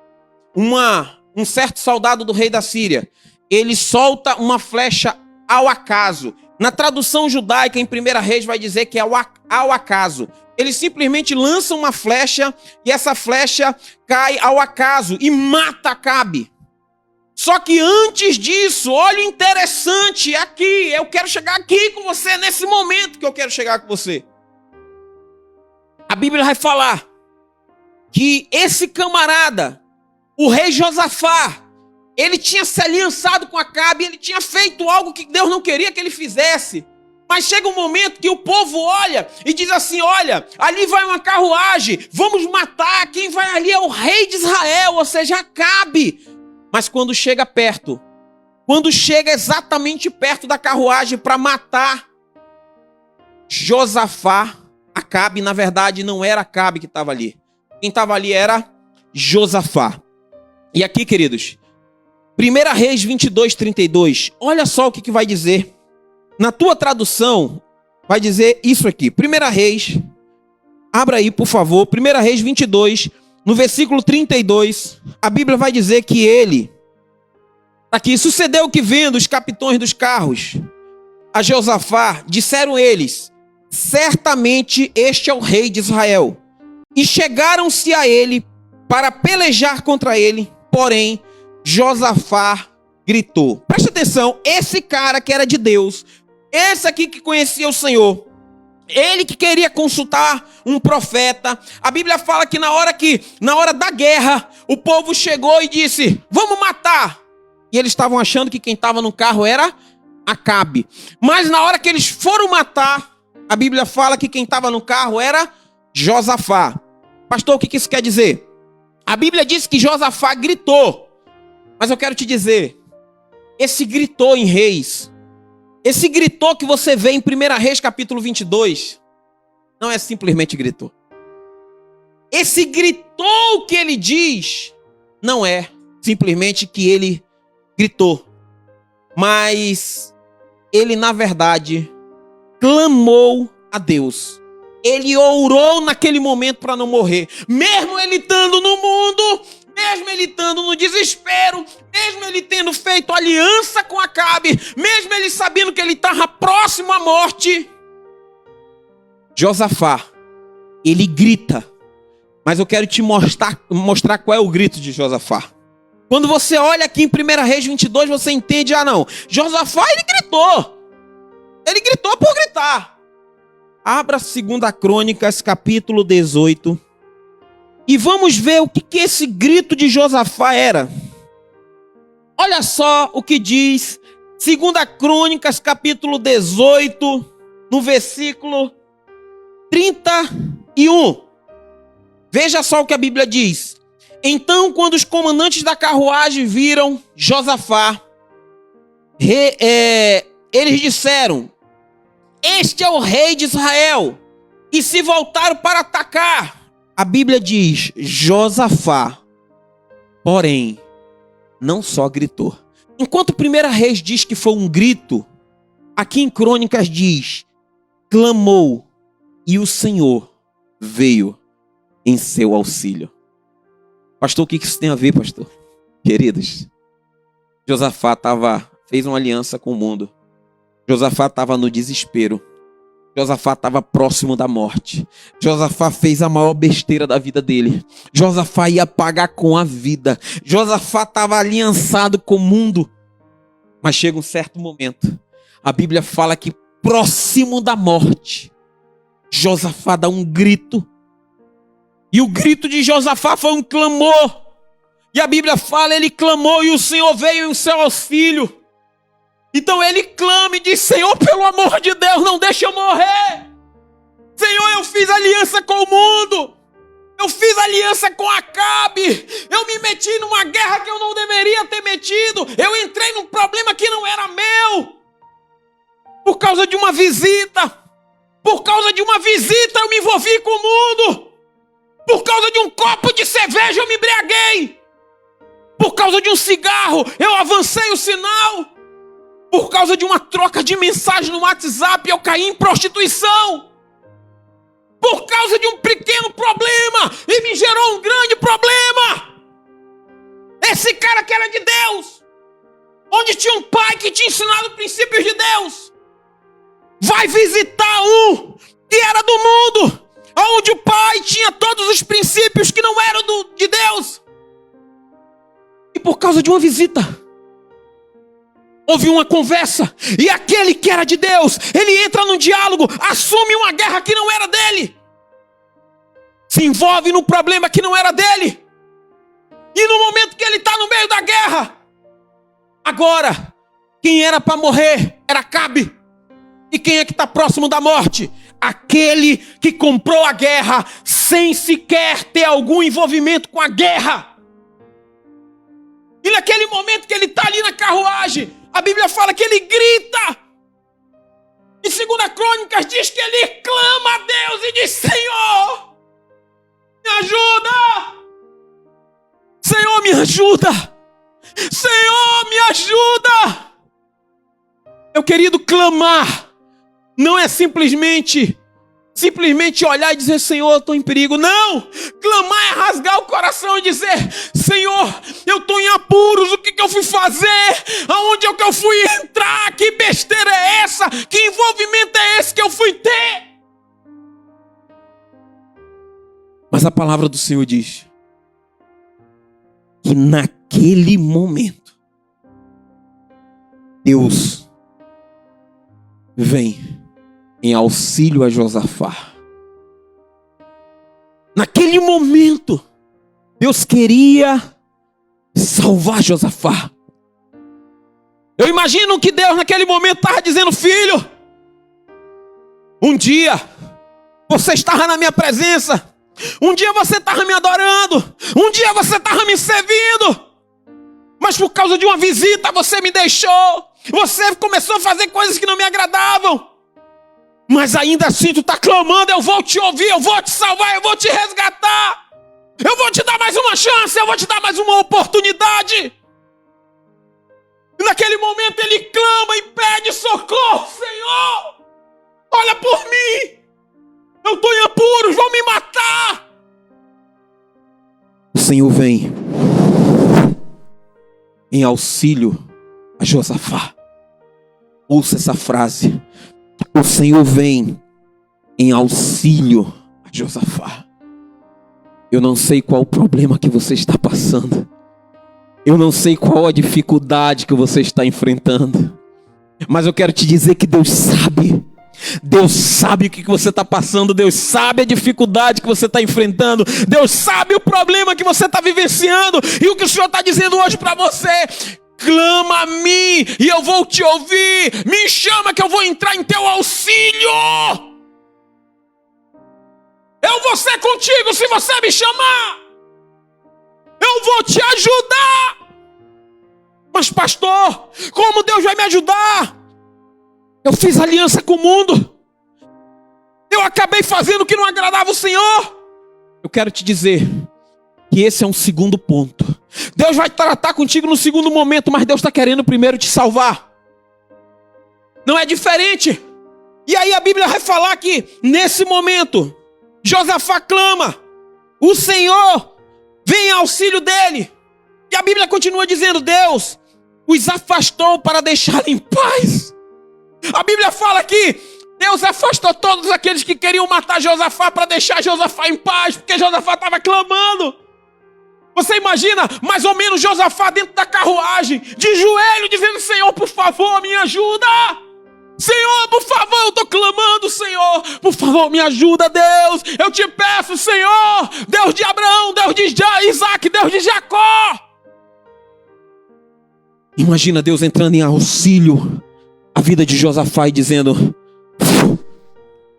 um certo soldado do rei da Síria, ele solta uma flecha ao acaso. Na tradução judaica, em 1 Reis, vai dizer que é ao acaso. Ele simplesmente lança uma flecha e essa flecha cai ao acaso e mata Acabe. Só que antes disso, olha o interessante aqui. Eu quero chegar aqui com você, nesse momento que eu quero chegar com você. A Bíblia vai falar que esse camarada, o rei Josafá, ele tinha se aliançado com Acabe, ele tinha feito algo que Deus não queria que ele fizesse. Mas chega um momento que o povo olha e diz assim: olha, ali vai uma carruagem, vamos matar, quem vai ali é o rei de Israel, ou seja, Acabe. Mas quando chega perto, quando chega exatamente perto da carruagem para matar Josafá, Acabe, na verdade, não era Acabe que estava ali. Quem estava ali era Josafá. E aqui, queridos, 1 Reis 22, 32. Olha só o que vai dizer. Na tua tradução, vai dizer isso aqui. 1 Reis, abra aí, por favor. 1 Reis 22, no versículo 32. A Bíblia vai dizer que ele... Aqui, sucedeu que vendo os capitões dos carros a Josafá, disseram eles: certamente este é o rei de Israel. E chegaram-se a ele para pelejar contra ele, porém Josafá gritou. Presta atenção, esse cara que era de Deus, esse aqui que conhecia o Senhor, ele que queria consultar um profeta, a Bíblia fala que na hora da guerra, o povo chegou e disse: vamos matar. E eles estavam achando que quem estava no carro era Acabe. Mas na hora que eles foram matar, a Bíblia fala que quem estava no carro era Josafá. Pastor, o que isso quer dizer? A Bíblia diz que Josafá gritou. Mas eu quero te dizer, esse gritou em Reis, esse gritou que você vê em 1 Reis capítulo 22, não é simplesmente gritou. Esse gritou que ele diz, não é simplesmente que ele gritou, mas ele, na verdade, clamou a Deus. Ele orou naquele momento para não morrer. Mesmo ele estando no mundo, mesmo ele estando no desespero, mesmo ele tendo feito aliança com Acabe, mesmo ele sabendo que ele estava próximo à morte, Josafá, ele grita. Mas eu quero te mostrar qual é o grito de Josafá. Quando você olha aqui em 1 Reis 22, você entende, não, Josafá, ele gritou. Ele gritou por gritar. Abra 2 Crônicas, capítulo 18. E vamos ver o que esse grito de Josafá era. Olha só o que diz 2 Crônicas, capítulo 18, no versículo 31. Veja só o que a Bíblia diz. Então, quando os comandantes da carruagem viram Josafá, eles disseram: este é o rei de Israel. E se voltaram para atacar. A Bíblia diz: Josafá, porém, não só gritou. Enquanto 1 Reis diz que foi um grito, aqui em Crônicas diz: clamou, e o Senhor veio em seu auxílio. Pastor, o que isso tem a ver, pastor? Queridos, Josafá fez uma aliança com o mundo. Josafá estava no desespero. Josafá estava próximo da morte. Josafá fez a maior besteira da vida dele. Josafá ia pagar com a vida. Josafá estava aliançado com o mundo. Mas chega um certo momento, a Bíblia fala que próximo da morte, Josafá dá um grito. E o grito de Josafá foi um clamor. E a Bíblia fala, ele clamou e o Senhor veio em seu auxílio. Então ele clama e diz: Senhor, pelo amor de Deus, não deixa eu morrer. Senhor, eu fiz aliança com o mundo. Eu fiz aliança com Acabe. Eu me meti numa guerra que eu não deveria ter metido. Eu entrei num problema que não era meu. Por causa de uma visita. Por causa de uma visita eu me envolvi com o mundo. Por causa de um copo de cerveja eu me embriaguei. Por causa de um cigarro eu avancei o sinal. Por causa de uma troca de mensagem no WhatsApp eu caí em prostituição. Por causa de um pequeno problema e me gerou um grande problema. Esse cara que era de Deus, onde tinha um pai que tinha ensinado princípios de Deus, vai visitar um que era do mundo, onde o pai tinha todos os princípios que não eram de Deus. E por causa de uma visita, houve uma conversa, e aquele que era de Deus, ele entra num diálogo, assume uma guerra que não era dele, se envolve num problema que não era dele, e no momento que ele está no meio da guerra, agora, quem era para morrer era Acabe. E quem é que está próximo da morte? Aquele que comprou a guerra sem sequer ter algum envolvimento com a guerra. E naquele momento que ele está ali na carruagem, A Bíblia fala que ele grita. Em 2 Crônicas diz que ele clama a Deus e diz: Senhor, me ajuda! Senhor, me ajuda! Senhor, me ajuda! Meu querido, clamar não é simplesmente olhar e dizer: Senhor, eu estou em perigo. Não! Clamar é rasgar o coração e dizer: Senhor, eu estou em apuros, o que eu fui fazer? Aonde é que eu fui entrar? Que besteira é essa? Que envolvimento é esse que eu fui ter? Mas a palavra do Senhor diz que naquele momento Deus vem em auxílio a Josafá. Naquele momento, Deus queria salvar Josafá. Eu imagino que Deus naquele momento estava dizendo: filho, um dia você estava na minha presença, um dia você estava me adorando, um dia você estava me servindo, mas por causa de uma visita você me deixou, você começou a fazer coisas que não me agradavam. Mas ainda assim tu está clamando: eu vou te ouvir, eu vou te salvar, eu vou te resgatar. Eu vou te dar mais uma chance, eu vou te dar mais uma oportunidade. E naquele momento ele clama e pede socorro: Senhor, olha por mim. Eu estou em apuros, vão me matar. O Senhor vem em auxílio a Josafá. Ouça essa frase: o Senhor vem em auxílio a Josafá. Eu não sei qual o problema que você está passando. Eu não sei qual a dificuldade que você está enfrentando. Mas eu quero te dizer que Deus sabe. Deus sabe o que você está passando. Deus sabe a dificuldade que você está enfrentando. Deus sabe o problema que você está vivenciando. E o que o Senhor está dizendo hoje para você: clama a mim e eu vou te ouvir. Me chama que eu vou entrar em teu auxílio. Eu vou ser contigo se você me chamar. Eu vou te ajudar. Mas pastor, como Deus vai me ajudar? Eu fiz aliança com o mundo. Eu acabei fazendo o que não agradava o Senhor. Eu quero te dizer que esse é um segundo ponto. Deus vai tratar contigo no segundo momento, mas Deus está querendo primeiro te salvar. Não é diferente. E aí a Bíblia vai falar que nesse momento Josafá clama, o Senhor vem em auxílio dele. E a Bíblia continua dizendo: Deus os afastou para deixá-lo em paz. A Bíblia fala que Deus afastou todos aqueles que queriam matar Josafá para deixar Josafá em paz, porque Josafá estava clamando. Você imagina mais ou menos Josafá dentro da carruagem, de joelho, dizendo: Senhor, por favor, me ajuda. Senhor, por favor, eu estou clamando, Senhor. Por favor, me ajuda, Deus. Eu te peço, Senhor. Deus de Abraão, Deus de Isaac, Deus de Jacó. Imagina Deus entrando em auxílio à vida de Josafá e dizendo: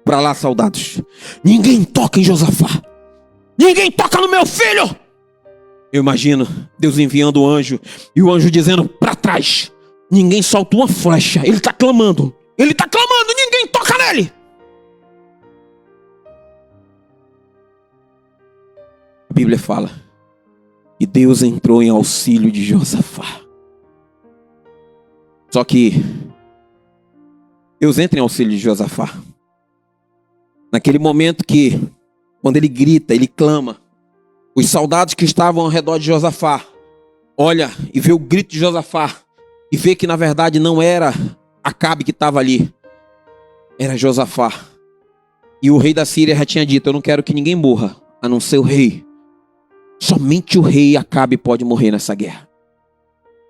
para lá, soldados. Ninguém toca em Josafá. Ninguém toca no meu filho. Eu imagino Deus enviando o anjo e o anjo dizendo: para trás. Ninguém solta uma flecha. Ele está clamando. Ele está clamando. Ninguém toca nele. A Bíblia fala que Deus entrou em auxílio de Josafá. Só que Deus entra em auxílio de Josafá naquele momento que, quando ele grita, ele clama, os soldados que estavam ao redor de Josafá olha e vê o grito de Josafá e vê que na verdade não era Acabe que estava ali, era Josafá. E o rei da Síria já tinha dito: eu não quero que ninguém morra, a não ser o rei. Somente o rei Acabe pode morrer nessa guerra.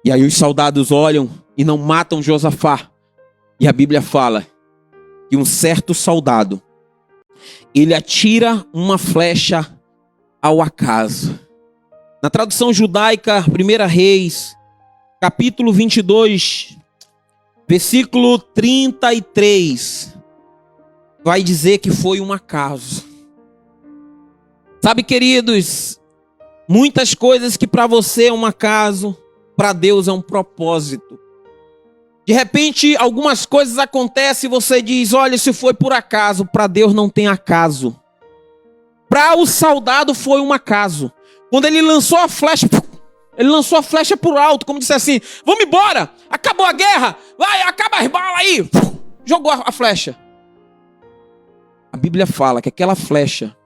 E aí os soldados olham e não matam Josafá. E a Bíblia fala que um certo soldado, ele atira uma flecha ao acaso. Na tradução judaica, 1 Reis, capítulo 22, versículo 33, vai dizer que foi um acaso. Sabe, queridos, muitas coisas que para você é um acaso, para Deus é um propósito. De repente, algumas coisas acontecem e você diz, olha, se foi por acaso. Para Deus não tem acaso. Para o soldado foi um acaso. Quando ele lançou a flecha, ele lançou a flecha por alto, como disse assim, vamos embora, acabou a guerra, vai, acaba as balas aí. Jogou a flecha. A Bíblia fala que aquela flecha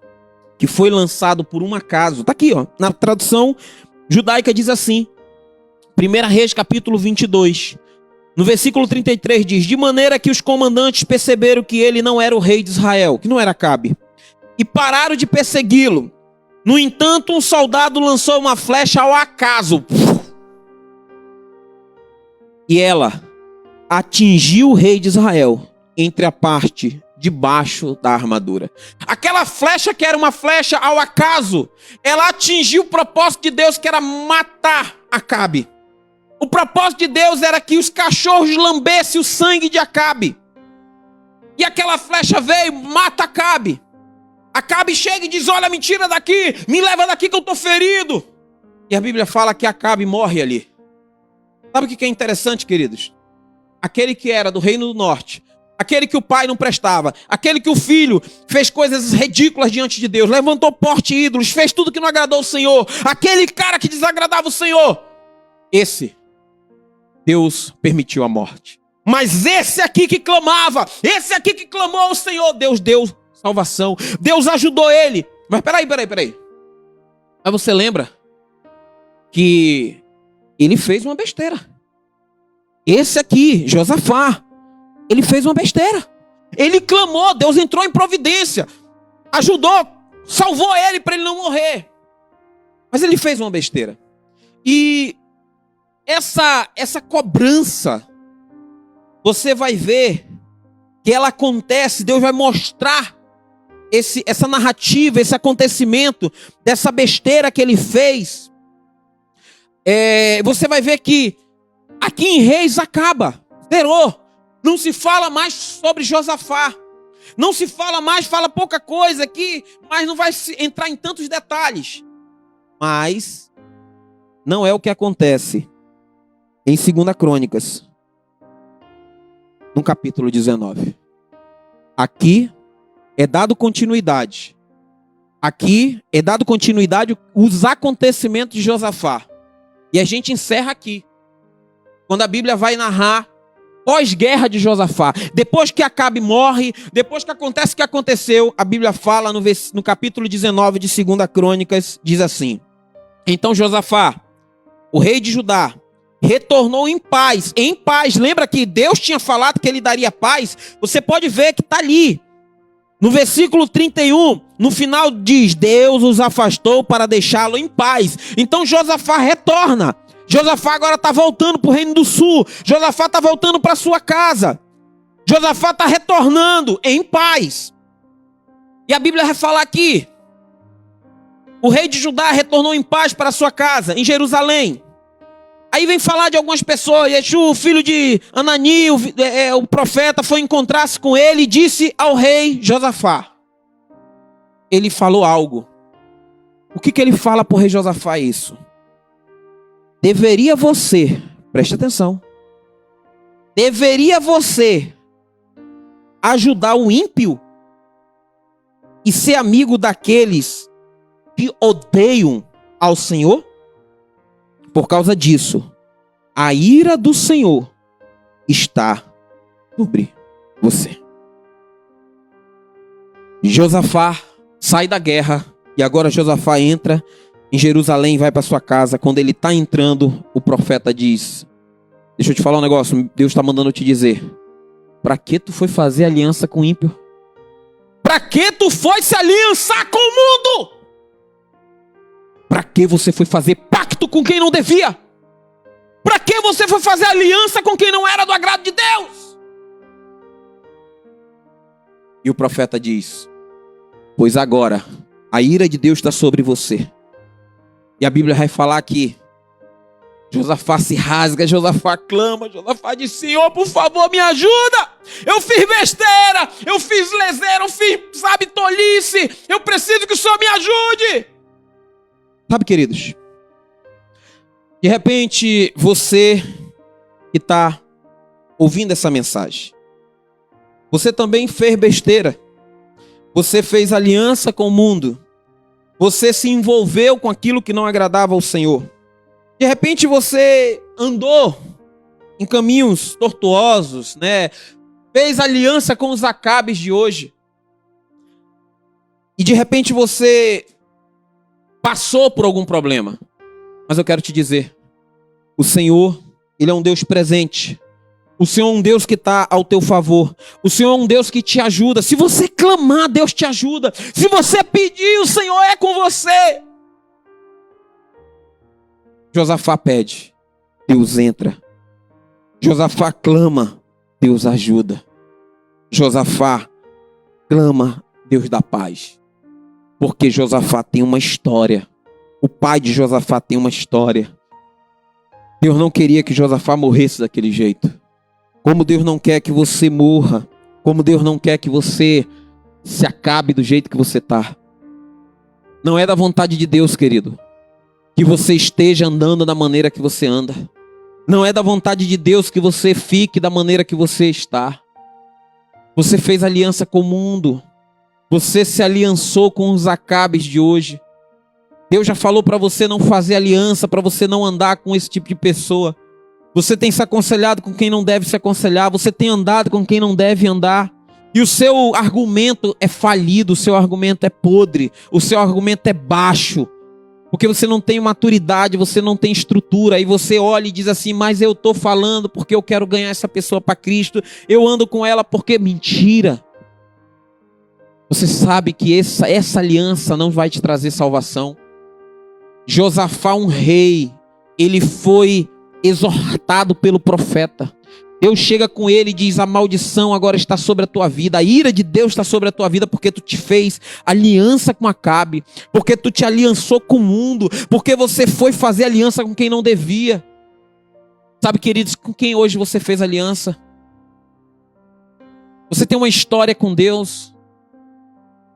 que foi lançado por um acaso, está aqui, ó, na tradução judaica diz assim, 1 Reis capítulo 22, no versículo 33 diz, de maneira que os comandantes perceberam que ele não era o rei de Israel, que não era Acabe, e pararam de persegui-lo. No entanto, um soldado lançou uma flecha ao acaso. E ela atingiu o rei de Israel entre a parte de baixo da armadura. Aquela flecha que era uma flecha ao acaso, ela atingiu o propósito de Deus, que era matar Acabe. O propósito de Deus era que os cachorros lambessem o sangue de Acabe. E aquela flecha veio, mata Acabe. Acabe chega e diz, olha, me tira daqui, me leva daqui que eu estou ferido. E a Bíblia fala que Acabe morre ali. Sabe o que é interessante, queridos? Aquele que era do reino do norte, aquele que o pai não prestava, aquele que o filho fez coisas ridículas diante de Deus, levantou porte ídolos, fez tudo que não agradou o Senhor, aquele cara que desagradava o Senhor, esse, Deus permitiu a morte. Mas esse aqui que clamava, esse aqui que clamou ao Senhor, Deus deu salvação, Deus ajudou ele. Mas peraí. Mas você lembra que ele fez uma besteira. Esse aqui, Josafá, ele fez uma besteira. Ele clamou, Deus entrou em providência, ajudou, salvou ele para ele não morrer. Mas ele fez uma besteira. E essa cobrança, você vai ver que ela acontece, Deus vai mostrar essa narrativa, esse acontecimento, dessa besteira que ele fez. Você vai ver que aqui em Reis acaba, zerou. Não se fala mais sobre Josafá. Não se fala mais, fala pouca coisa aqui, mas não vai entrar em tantos detalhes. Mas não é o que acontece em 2 Crônicas, no capítulo 19. Aqui é dado continuidade. Aqui é dado continuidade os acontecimentos de Josafá. E a gente encerra aqui. Quando a Bíblia vai narrar pós-guerra de Josafá. Depois que Acabe morre, depois que acontece o que aconteceu, a Bíblia fala no capítulo 19 de 2 Crônicas, diz assim: então Josafá, o rei de Judá, retornou em paz. Em paz. Lembra que Deus tinha falado que ele daria paz? Você pode ver que está ali. No versículo 31, no final diz, Deus os afastou para deixá-lo em paz. Então Josafá retorna. Josafá agora está voltando para o reino do sul. Josafá está voltando para sua casa. Josafá está retornando em paz. E a Bíblia vai falar aqui, o rei de Judá retornou em paz para sua casa, em Jerusalém. Aí vem falar de algumas pessoas. Yeshu, o filho de Anani, o profeta, foi encontrar-se com ele e disse ao rei Josafá. Ele falou algo. O que ele fala para o rei Josafá isso? Deveria você, preste atenção, deveria você ajudar o ímpio e ser amigo daqueles que odeiam ao Senhor? Por causa disso, a ira do Senhor está sobre você. Josafá sai da guerra e agora Josafá entra em Jerusalém e vai para sua casa. Quando ele está entrando, o profeta diz: deixa eu te falar um negócio, Deus está mandando te dizer. Para que tu foi fazer aliança com o ímpio? Para que tu foi se aliançar com o mundo? Para que você foi fazer pacto com quem não devia? Para que você foi fazer aliança com quem não era do agrado de Deus? E o profeta diz: pois agora a ira de Deus está sobre você. E a Bíblia vai falar que Josafá se rasga, Josafá clama, Josafá diz: Senhor, por favor, me ajuda. Eu fiz besteira, eu fiz leseira, eu fiz, tolice. Eu preciso que o Senhor me ajude. Sabe, queridos, de repente você que está ouvindo essa mensagem. Você também fez besteira. Você fez aliança com o mundo. Você se envolveu com aquilo que não agradava ao Senhor. De repente você andou em caminhos tortuosos, né? Fez aliança com os Acabes de hoje. E de repente você passou por algum problema. Mas eu quero te dizer, o Senhor, Ele é um Deus presente. O Senhor é um Deus que está ao teu favor. O Senhor é um Deus que te ajuda. Se você clamar, Deus te ajuda. Se você pedir, o Senhor é com você. Josafá pede, Deus entra. Josafá clama, Deus ajuda. Josafá clama, Deus dá paz. Porque Josafá tem uma história. O pai de Josafá tem uma história. Deus não queria que Josafá morresse daquele jeito. Como Deus não quer que você morra. Como Deus não quer que você se acabe do jeito que você está. Não é da vontade de Deus, querido, que você esteja andando da maneira que você anda. Não é da vontade de Deus que você fique da maneira que você está. Você fez aliança com o mundo. Você se aliançou com os Acabes de hoje. Deus já falou para você não fazer aliança, para você não andar com esse tipo de pessoa. Você tem se aconselhado com quem não deve se aconselhar. Você tem andado com quem não deve andar. E o seu argumento é falido, o seu argumento é podre, o seu argumento é baixo. Porque você não tem maturidade, você não tem estrutura. Aí você olha e diz assim, mas eu estou falando porque eu quero ganhar essa pessoa para Cristo. Eu ando com ela porque... Mentira. Você sabe que essa aliança não vai te trazer salvação. Josafá, um rei, ele foi exortado pelo profeta. Deus chega com ele e diz, a maldição agora está sobre a tua vida, a ira de Deus está sobre a tua vida, porque tu te fez aliança com Acabe, porque tu te aliançou com o mundo, porque você foi fazer aliança com quem não devia. Sabe, queridos, com quem hoje você fez aliança? Você tem uma história com Deus.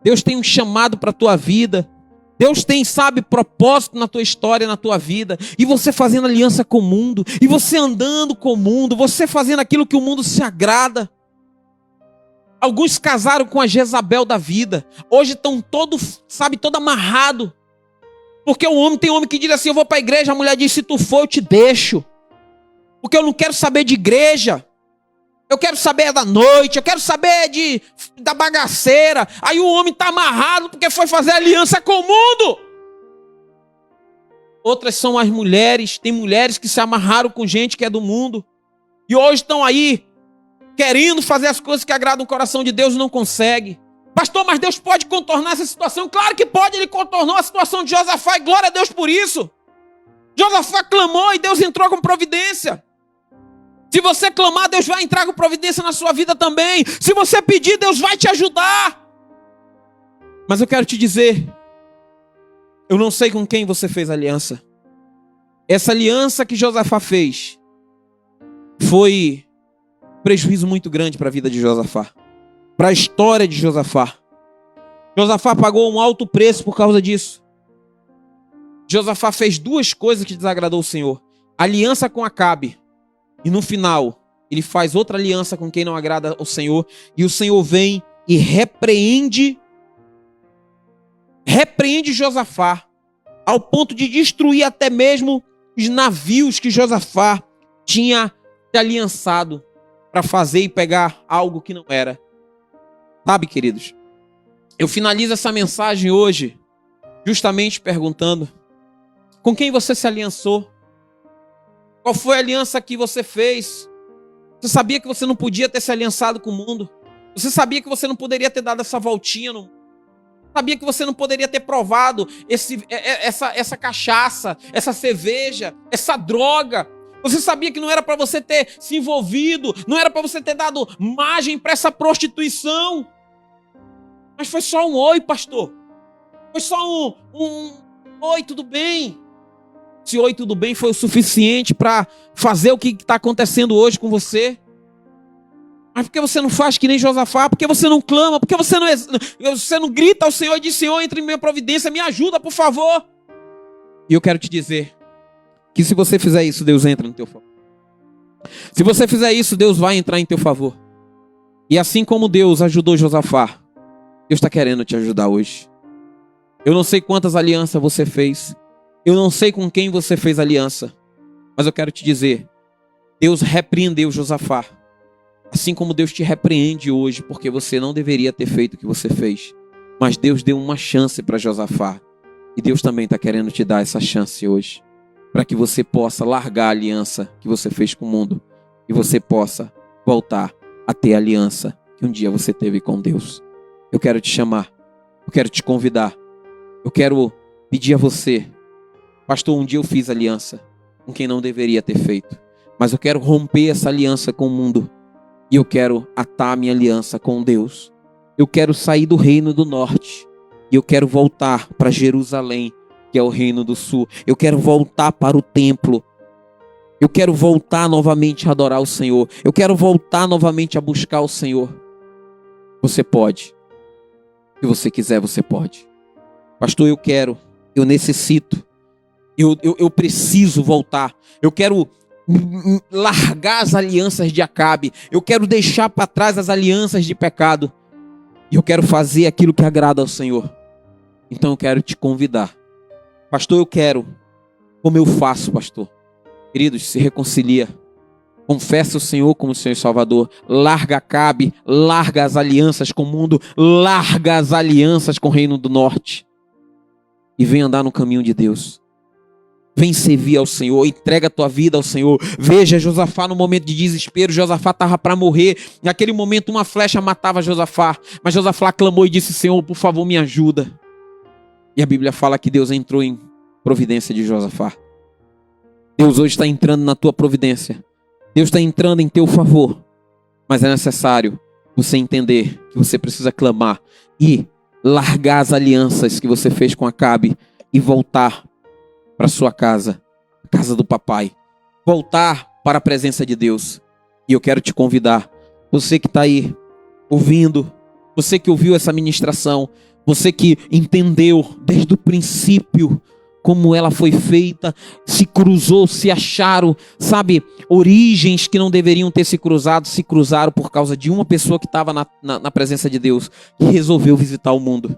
Deus tem um chamado para a tua vida. Deus tem, sabe, propósito na tua história, na tua vida. E você fazendo aliança com o mundo. E você andando com o mundo. Você fazendo aquilo que o mundo se agrada. Alguns casaram com a Jezabel da vida. Hoje estão todos, sabe, todo amarrado. Porque tem homem que diz assim, eu vou para a igreja. A mulher diz, se tu for, eu te deixo. Porque eu não quero saber de igreja. Eu quero saber da noite, eu quero saber da bagaceira. Aí o homem está amarrado porque foi fazer aliança com o mundo. Outras são as mulheres. Tem mulheres que se amarraram com gente que é do mundo. E hoje estão aí querendo fazer as coisas que agradam o coração de Deus e não consegue. Pastor, mas Deus pode contornar essa situação? Claro que pode, Ele contornou a situação de Josafá e glória a Deus por isso. Josafá clamou e Deus entrou com providência. Se você clamar, Deus vai entrar com providência na sua vida também. Se você pedir, Deus vai te ajudar. Mas eu quero te dizer, eu não sei com quem você fez aliança. Essa aliança que Josafá fez foi um prejuízo muito grande para a vida de Josafá, para a história de Josafá. Josafá pagou um alto preço por causa disso. Josafá fez duas coisas que desagradou o Senhor: aliança com Acabe. E no final, ele faz outra aliança com quem não agrada ao Senhor. E o Senhor vem e repreende Josafá, ao ponto de destruir até mesmo os navios que Josafá tinha se aliançado para fazer e pegar algo que não era. Sabe, queridos, eu finalizo essa mensagem hoje justamente perguntando, com quem você se aliançou? Qual foi a aliança que você fez? Você sabia que você não podia ter se aliançado com o mundo? Você sabia que você não poderia ter dado essa voltinha no mundo? Sabia que você não poderia ter provado essa cachaça, essa cerveja, essa droga? Você sabia que não era para você ter se envolvido, não era para você ter dado margem para essa prostituição? Mas foi só um oi, pastor. Foi só um oi, tudo bem. Se oi, tudo bem, foi o suficiente para fazer o que está acontecendo hoje com você. Mas por que você não faz que nem Josafá? Por que você não clama? Por que você não grita ao Senhor e diz, Senhor, entre em minha providência, me ajuda, por favor? E eu quero te dizer que se você fizer isso, Deus entra no teu favor. Se você fizer isso, Deus vai entrar em teu favor. E assim como Deus ajudou Josafá, Deus está querendo te ajudar hoje. Eu não sei quantas alianças você fez. Eu não sei com quem você fez aliança. Mas eu quero te dizer, Deus repreendeu Josafá. Assim como Deus te repreende hoje, porque você não deveria ter feito o que você fez. Mas Deus deu uma chance para Josafá. E Deus também está querendo te dar essa chance hoje. Para que você possa largar a aliança que você fez com o mundo. E você possa voltar a ter a aliança que um dia você teve com Deus. Eu quero te chamar. Eu quero te convidar. Eu quero pedir a você. Pastor, um dia eu fiz aliança com quem não deveria ter feito. Mas eu quero romper essa aliança com o mundo. E eu quero atar minha aliança com Deus. Eu quero sair do reino do norte. E eu quero voltar para Jerusalém, que é o reino do sul. Eu quero voltar para o templo. Eu quero voltar novamente a adorar o Senhor. Eu quero voltar novamente a buscar o Senhor. Você pode. Se você quiser, você pode. Pastor, eu necessito. Eu preciso voltar. Eu quero largar as alianças de Acabe. Eu quero deixar para trás as alianças de pecado. E eu quero fazer aquilo que agrada ao Senhor. Então eu quero te convidar. Pastor, eu quero. Como eu faço, pastor? Queridos, se reconcilia. Confessa o Senhor como Senhor e Salvador. Larga Acabe. Larga as alianças com o mundo. Larga as alianças com o reino do norte. E vem andar no caminho de Deus. Vem servir ao Senhor, entrega a tua vida ao Senhor. Veja Josafá no momento de desespero. Josafá estava para morrer. Naquele momento uma flecha matava Josafá. Mas Josafá clamou e disse: Senhor, por favor, me ajuda. E a Bíblia fala que Deus entrou em providência de Josafá. Deus hoje está entrando na tua providência. Deus está entrando em teu favor. Mas é necessário você entender que você precisa clamar e largar as alianças que você fez com Acabe e voltar para sua casa, a casa do papai. Voltar para a presença de Deus. E eu quero te convidar, você que está aí ouvindo, você que ouviu essa ministração, você que entendeu desde o princípio como ela foi feita, se cruzou, se acharam, sabe, origens que não deveriam ter se cruzado, se cruzaram por causa de uma pessoa que estava na presença de Deus, que resolveu visitar o mundo.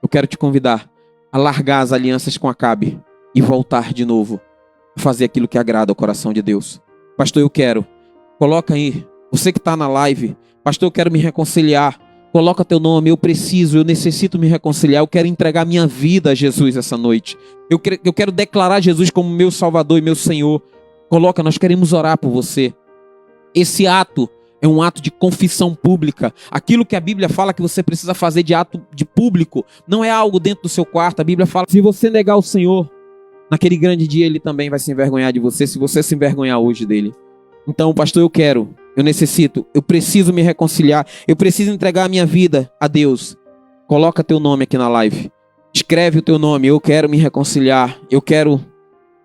Eu quero te convidar a largar as alianças com Acabe e voltar de novo a fazer aquilo que agrada ao coração de Deus. Pastor, eu quero. Coloca aí. Você que está na live. Pastor, eu quero me reconciliar. Coloca teu nome. Eu preciso, eu necessito me reconciliar. Eu quero entregar minha vida a Jesus essa noite. Eu quero declarar Jesus como meu Salvador e meu Senhor. Coloca, nós queremos orar por você. Esse ato é um ato de confissão pública. Aquilo que a Bíblia fala que você precisa fazer de ato de público. Não é algo dentro do seu quarto. A Bíblia fala que se você negar o Senhor, naquele grande dia ele também vai se envergonhar de você, se você se envergonhar hoje dele. Então, pastor, eu necessito, eu preciso me reconciliar, eu preciso entregar a minha vida a Deus. Coloca teu nome aqui na live. Escreve o teu nome. Eu quero me reconciliar. Eu quero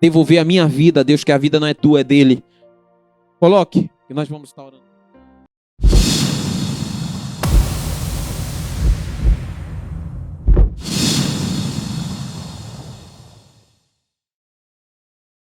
devolver a minha vida a Deus, que a vida não é tua, é dele. Coloque, e nós vamos estar orando.